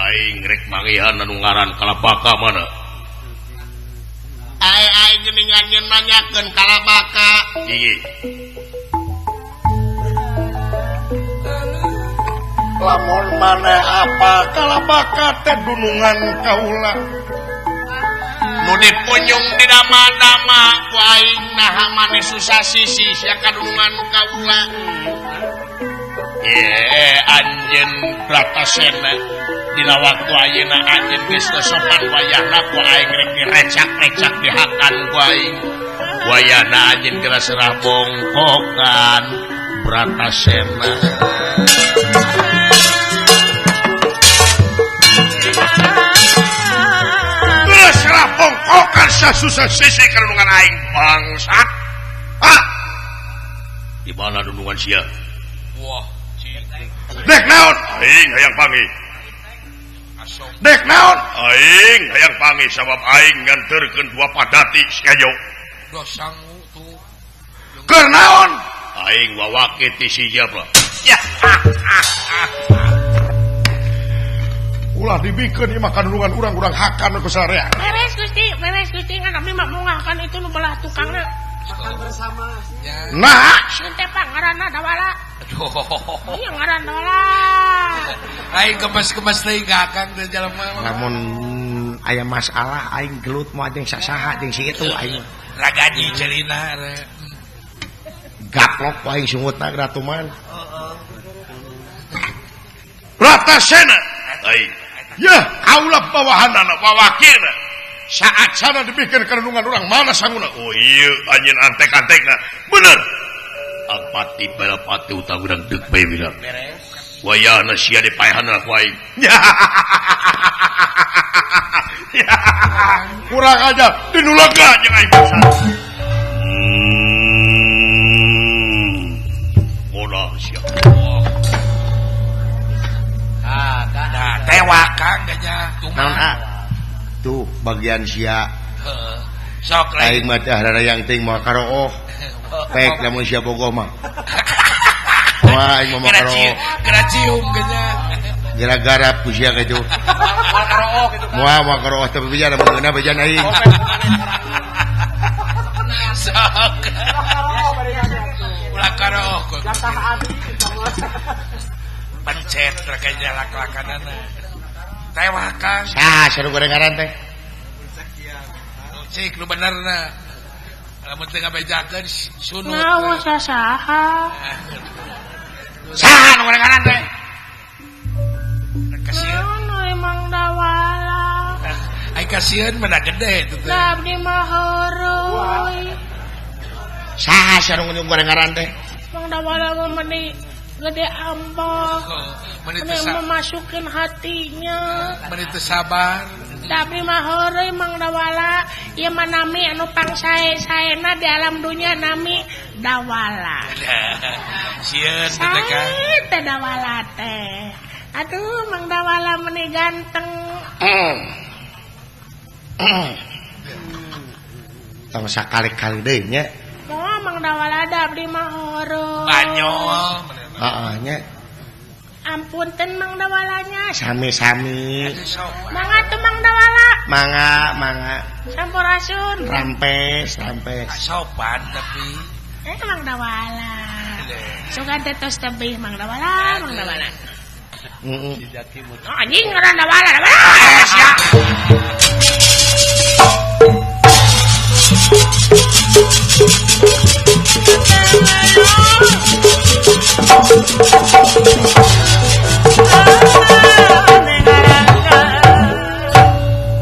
Aing rek mangihan anu ngaran kalapaka mana? aing geuningan nanyakeun kalabaka Gigi. lamun maneh apa kalabaka teh gunungan kaula nu dipunjung di dama-dama ku aing naha maneh susah sisi sia kadunungan kaula Anjeun Bratasena. Dina waktu ayeuna anjeun geus teu sopan wayahna ku aing rek direcak-recak dihakan ku aing. Wayahna anjeun geura serah bongkokan Bratasena. geus serah bongkokan sasusah sisi kadunungan aing bangsat Di mana dunungan sia? wah dek naon Aing hayang pangi. asok dek naon Aing hayang pangi sabab aing nganterkeun dua padati si Ayo. dosang tuh keur naon aing wawake ti sijab lah. Ya. Ulah dibikeun ieu mah kanurungan urang-urang hakan ku sarea. Beres Gusti kan kami mah mungahkan itu nu belah tukangna. Nah, Sieun teh pangaranna Dawala. Aduh. Ieu ngaran Dawala. Aing kemas-kemas deui ka Akang teh jelema. Namun aya masalah aing gelut moal jeung sasaha jeung si itu aing Ragaji cerina re. gaplok aing sungutna gratuman. Ratasena. Ai. Ya, kaulah bawahanana, wawakilna. Saat sana dibikeun kanurungan urang mana sanguna? Oh iya, anjeun antek-antekna. Bener. Apati balapati utang urang deuk bae bilang. Wayahna sia dipaehanna ku aing. Kurang aja dinulega jeung aing pisan. Ulah sia. Nah, tewakang ganya Naon tuh bagian sia sok aing mah teh yang ting moal karooh pek lamun sia bogoh mah wah aing mah karooh Geracium ganya. gara-gara ku sia kitu moal karooh tapi bija da beungeuna bejan aing Sok. Ulah karoh. Pencet rakanya lak-lakanana. Tewakang. seru gorengan teh Cik lu benerna. Lamun teu ngabejakeun sunut. Naon sasaha? saha nu gorengan teh Kasieun. Naon emang Dawala. Ai kasieun mah gede itu teh. Abdi mah heureui. saha seru gorengan teh Emang Dawala mah meni gede ambah. Meni Meni teu memasukin hatinya. sabar. Tapi mah heureui Mang Dawala, ieu mah nami anu pangsae-saena di alam dunia nami Dawala. Sieun teh Kang. Sae teh Dawala teh. Aduh, Mang Dawala meni ganteng. tong sakali-kali deui nya Oh, Mang Dawala da abdi mah heureui. Banyol. heeh nya Ampunten Mang Dawalanya. sami-sami Mangga tuh Mang Dawala. mangga Sampurasun. rampes Sopan tapi Mang Dawala. Sugan tetos tebih Mang Dawala. heeh Oh, anjing ngaran Dawala. sia.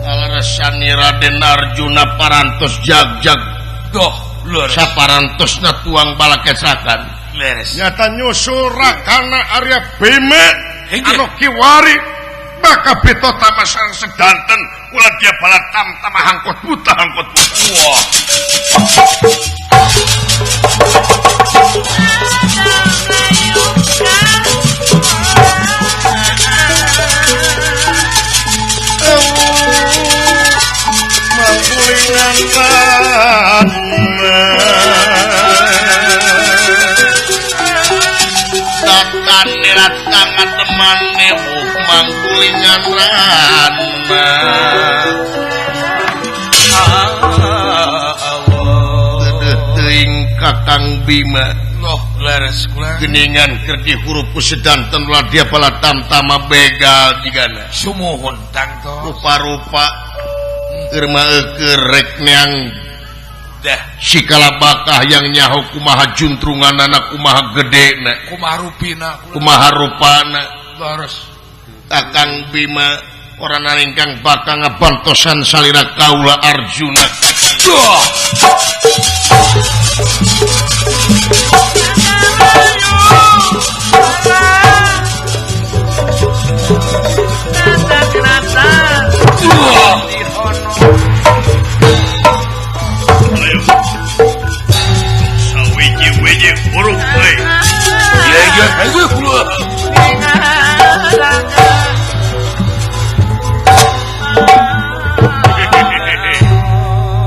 Alarasani Raden Arjuna parantos jagjag Doh, lur. saparantosna tuang balakesakan Beres. nyata nyusul rakana Arya Bima Hingga. anu kiwari baka beto tamasang sedanten ulah dia balatam tamahangkot buta. Wah. Mangkulingan Tatan nirat tangan teman mewuh mangkulingan rana Teuing Kakang Bima Loh, leres kula. geningan keur dihurup sedanten ulah dia balatam tama begal digana Sumuhun tangto. rupa-rupa keur maeukeun rek neang Dah, sikala bakah yang nyaho kumaha juntrunganana kumaha gedena kumaha rupina. kumaha rupana Leres. Kakang Bima orana ingkang bakal ngabantosan salira kaula Arjuna. Doh. Ayo. Sawiji-wiji huruf bae. Ya, ayo kula.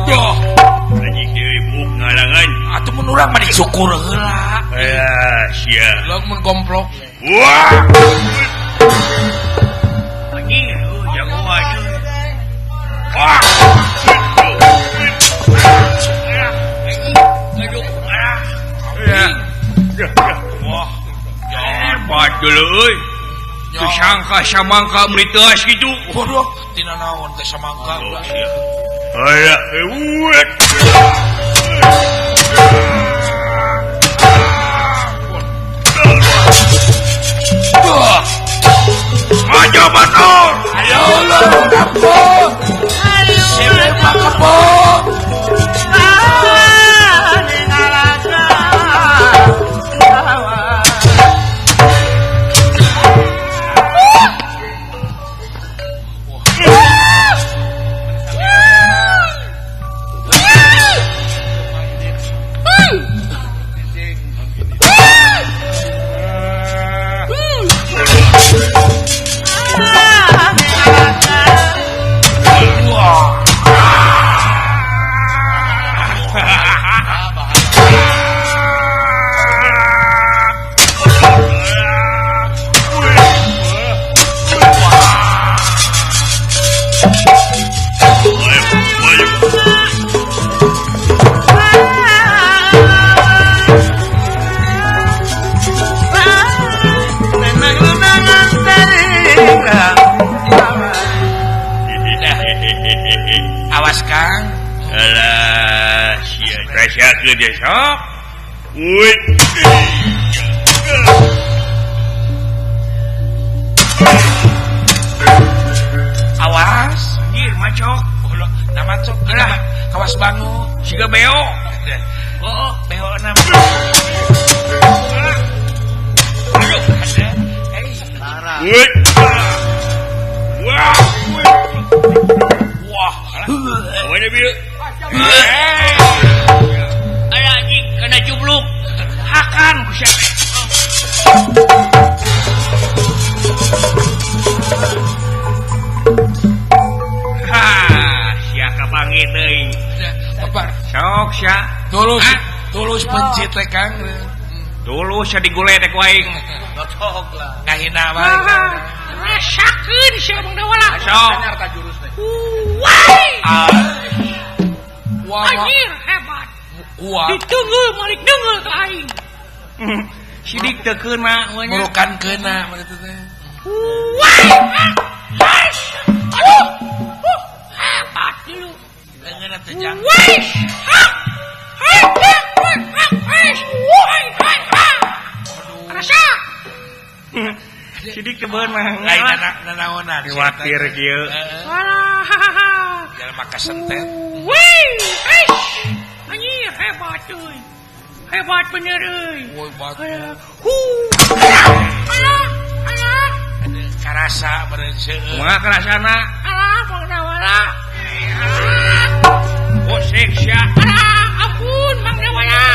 Doh. Anjing deui buk ngalangan. Atuh mun urang mah dicukur heula. sia. Lo mun komplok. Wah. Anjir, jago aja. Wah. Wah. Hebat dulu euy. Disangka samangka meritas gitu. Waduh, tina naon teh samangka. Aya euet. Maju betul. Ayo lo kampung. Sini Pak Kampung. Awas Kang. Alah, sia rasakeun dia sok. Wih. Awas, anjir macok. Ulah, na macok. Alah, Kawas bangu. siga beo. Oh, beo na. Aduh, ada. Wih. Wah. Wah, mana bieu? Aya anjing kena jubluk. Hakan ku sia. Ha, sia kapangi teuing. Apa? Sok sia. Tulus pencit teh Kang. Tulus sia diguletek wae. Cocok lah. Ngahina bae. Rasakeun sia Mang Dawala. Sok. Anyar ka jurus teh. Wai. Wah, Anjir hebat. wah. Ditengeul malik dengeul ka aing. Sidik teu keun mah nya. Murukan keuna berarti teh. Wai. Aduh. Hebat dulu. Dengeuna teh jang. Wai. Rasa. Sidik teu beun mah. Lain anak nanaonan. Kuatir kieu. Jalan maka sentet. Wih, anjir hebat tuh, hebat bener Woi batu. Alah, Karasa berengseuh. Kumaha karasana? alah, Mang Dawala. Posek sia. Alah, ampun, Mang Dawala.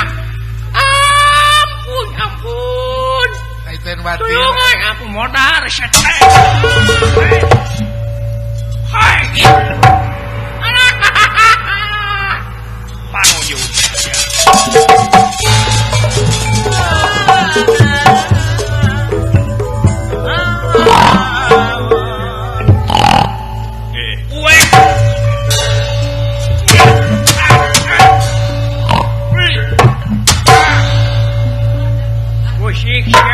Ampun. Kaiten batin. Tulungan, ampun modal, reset. Hai. Alah, Panuju. Posek sia.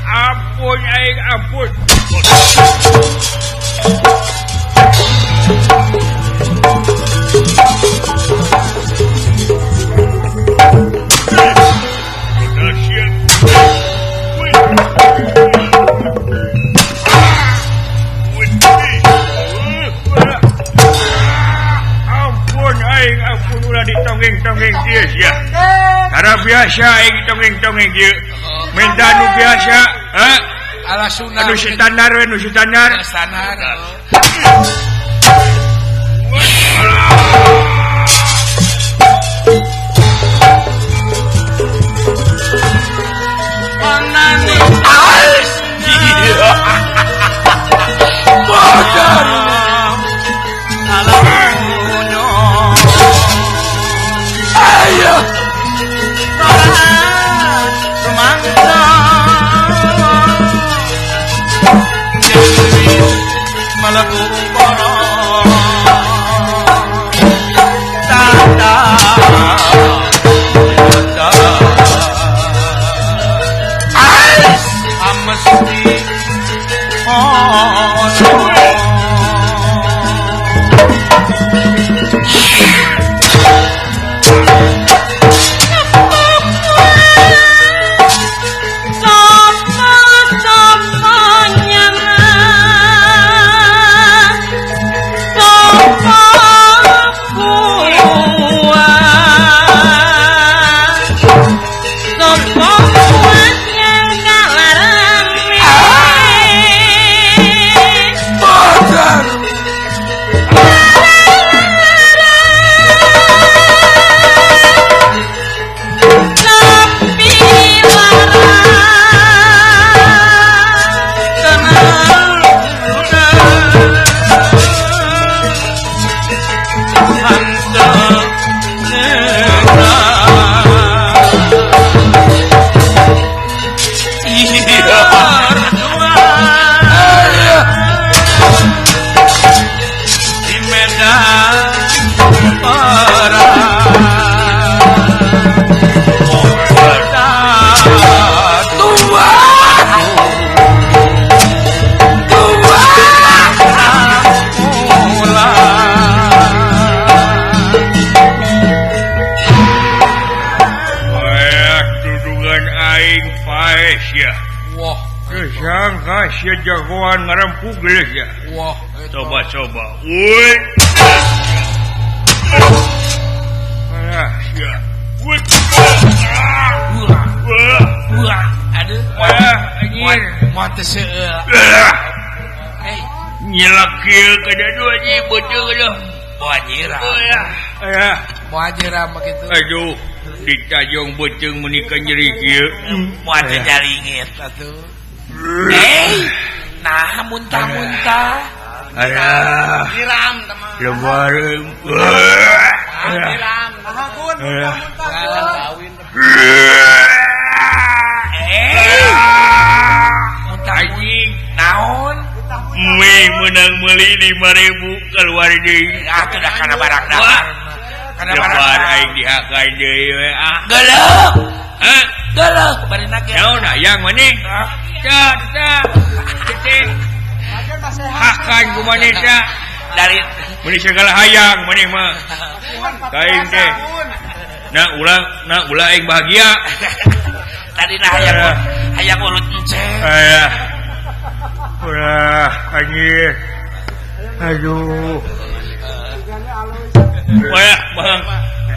Ampun aing ampun. Ampun aing ampun ulah ditonggeng-tonggeng dia sia. Karena biasa aing ditonggeng-tonggeng dia. Minta nu biasa, ha? Ala sunah. Anu standar we nu standar. Standar. sia Wah, sangka sia jagoan ngarempuk geus ya wah. coba woi sia woi Wah, aduh. anjir Mata seueur. Hei, nyelak kieu kada dua anjing bocor kada moal nyiram. Moal nyiram mah kitu. aduh ditajong boceng menikah nyeri kieu Moal teh jaringit atuh. Hei, nah muntah-muntah. Diram teman. lebareng Diram. Mahakun. Kawin. anjing Naon? menang meuli 5.000 keluar deui Atuh dah kana barang dahar. Kana barang lebar dahar. aing dihakai deui we Geuleuh. hah Geuleuh bari nage. naon hayang maneh cecing hakan ku maneh teh Dari meuni segala hayang maneh mah kaing teh na ulah aing bahagia tadi nah hayang ulut enceng. aya ulah anjir aduh wah bang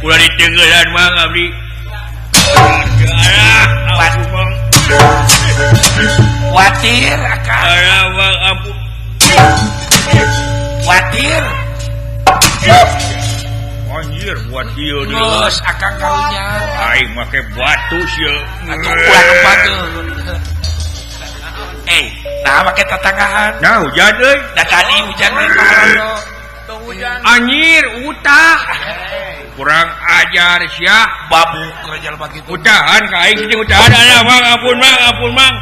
ulah ditenggelan mah abdi aku bang Watir akang. aya bang ampun Watir. anjir buat ieu deui Geus akang karunya. aing make batu sia Atuh ulah numpangkeun. Nah make tatanggahan. nah hujan euy Da tadi hujan deui paharana. anjir utah kurang ajar sia Babu kerja lebat gitu. utahan ka aing sini utahan ada mang mang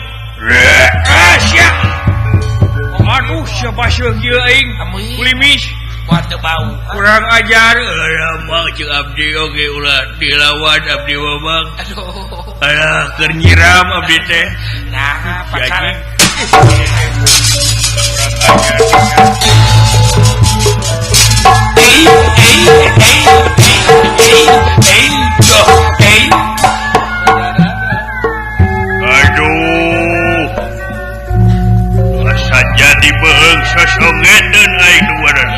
sia aduh sia baseuh kieu aing Amuy. kulimis Buat teu bau. kurang ajar mang jeung abdi oge ulah dilawan abdi mah bang Aduh. alah keur nyiram abdi teh Nah, pacaran. aduh asa jadi beung sosongeun aing nuwaran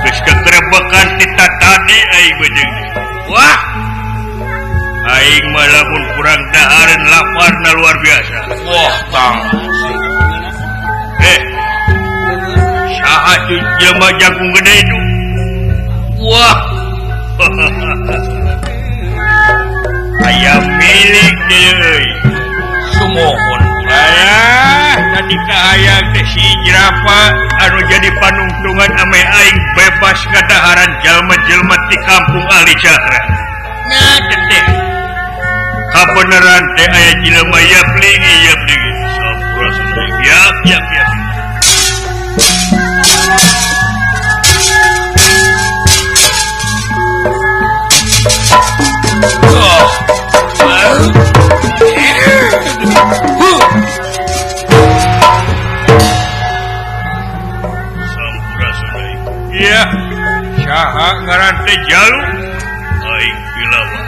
geus kekerebekan kita tadi aing bejeung wah aing mah lamun kurang dahareun laparna luar biasa Wah, Bang. saha tuh jelema jagung gede itu wah aya milik deui Sumohon. tadi kahayang teh si Jerapa anu jadi panungtungan ame aing bebas kadaharan jalma-jalma di kampung Ali Cakra nyatet teh kabeneran teh aya jelema yapli sampura sunai yap sampura sunai iya saha ngaran teh Jalu aing Pilawa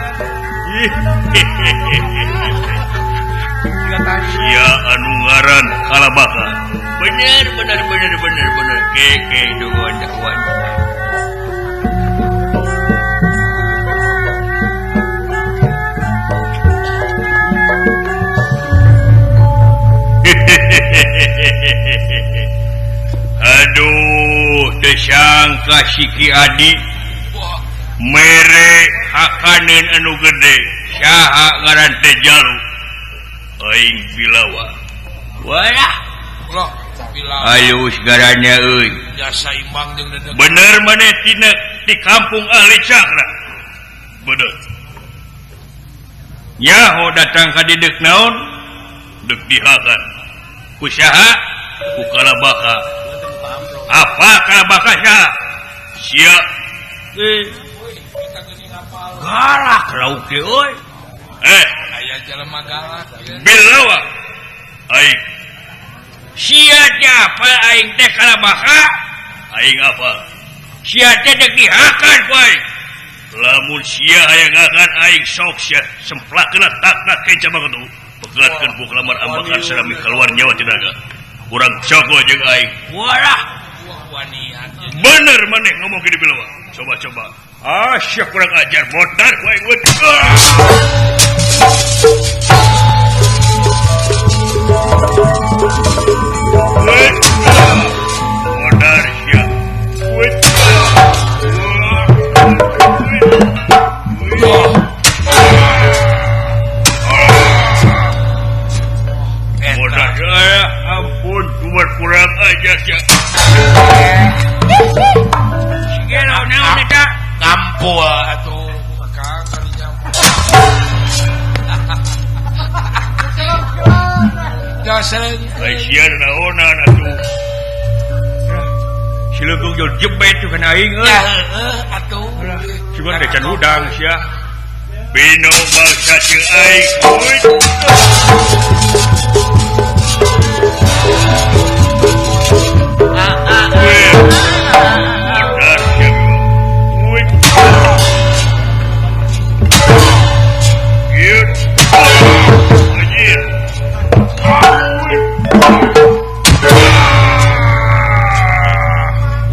sia anu ngaran Kalabaka bener keke doan dakwaan aduh tersangka siki adi mere hakaneun anu gede saha ngaran teh Jalu aing Pilawa wah Loh, bilang ayo segaranya euy jasa imbang jeung dedeg. bener maneh tina di kampung ahli Cakra bener nyaho datang ka didek naon dek dihakan ku saha ku Kalabaka apa Kalabaka saha sia galak lauk ge euy Aya jelema galak. Bilawa aing sia teh apa aing teh Kalabaka aing apa sia teh dek dihakan ku aing lamun sia aya ngakan aing sok sia semplakeun takna kenca banget tuh pegatkeun buk lamar ambakan sarami keluar nyawa tinaga urang jago jeung aing walah wanian bener maneh ngomong gini bilawa coba sia kurang ajar modar ku aing weut modar sia weut modar ya ampun buat kurang ajar ya sigena naon eta ngampul atuh Kang kali nyampul gasen Aisyah naonan atuh sileukeung jol jebet tuh kana aing ya atuh cuman decan udang sia bino bangsa jeung aing modar sia wit yut anjir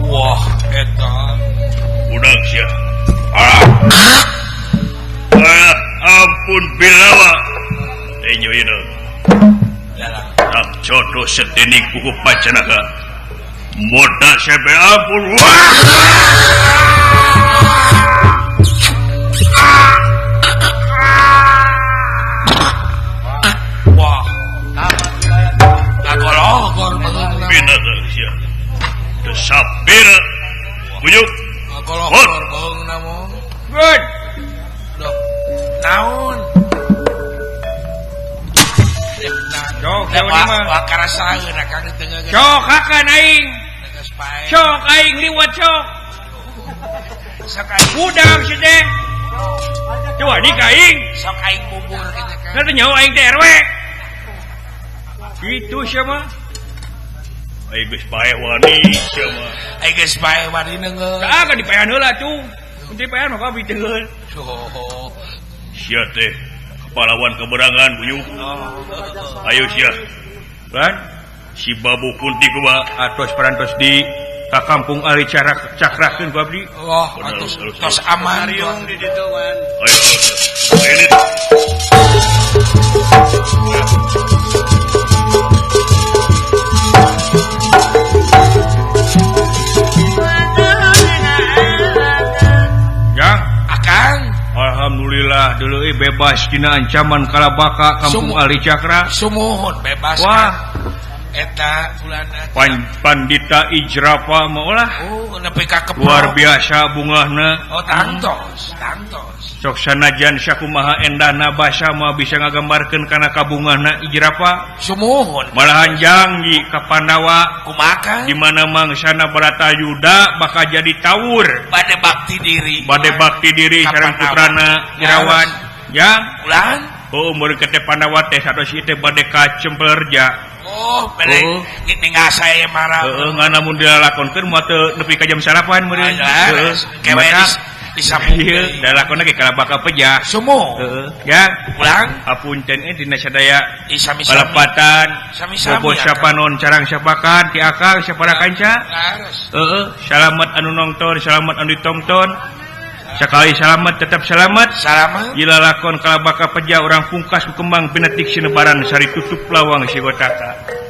wah eta udang sia ampun bilawa tenyo ina tak jodoh sedeni kuku pacanaka modal sebe ampun wah agologor binatang sia desapira buyuk agologor baheung namun good naon Sok, wakarasaeun akang teu sok hakan aing sok aing liwat sok udang si teh coba di aing sok aing bubur kitu kan nanti nyawa aing teh RW gitu siapa aing geus bae wani siapa aing geus bae wani neungeun tah kan dipaehan heula tuh dipaehan mah kabeh teueul sia teh pahlawan keberangan buyuk ayo sia kan si babu kunti gua atos perantos di ka kampung ari cakrakeun ku abdi wah atuh tos aman di ditu kan ayo ini yang akang alhamdulillah dulu bebas tina ancaman kalabaka kampung Ali Cakra sumuhun bebas wah eta bulan pandita Ijrapa maulah oh nepi ka kepro luar biasa bungahna oh tangtos sok sanajan sakumaha endahna basa mah bisa ngagambarkeun kana kabungahna Ijrapa sumuhun malahan janji ka Pandawa kumaha di mana mangsana Baratayuda bakal jadi tawur bade bakti diri sareng putrana Irawan ya ulang umur kete Pandawa teh satos ieu teh bade ka Cemplerja oh beleng ningal saya marah ngana mun dilalakonkeun moal teu nepi ka jam sarapan meureun kewes disambung ieu da lakonna ge kalabaka pejah sumuh ya ulang apunten dina sadaya sami-sami balepatan sami-sami bobo sapanon carang sapakan ti akal sapara kanca salamet anu nongton salamet anu ditonton sekali selamat tetap selamat gila lakon kalabaka pejah orang pungkas kembang pinetik sinebaran sari tutup lawang si gotaka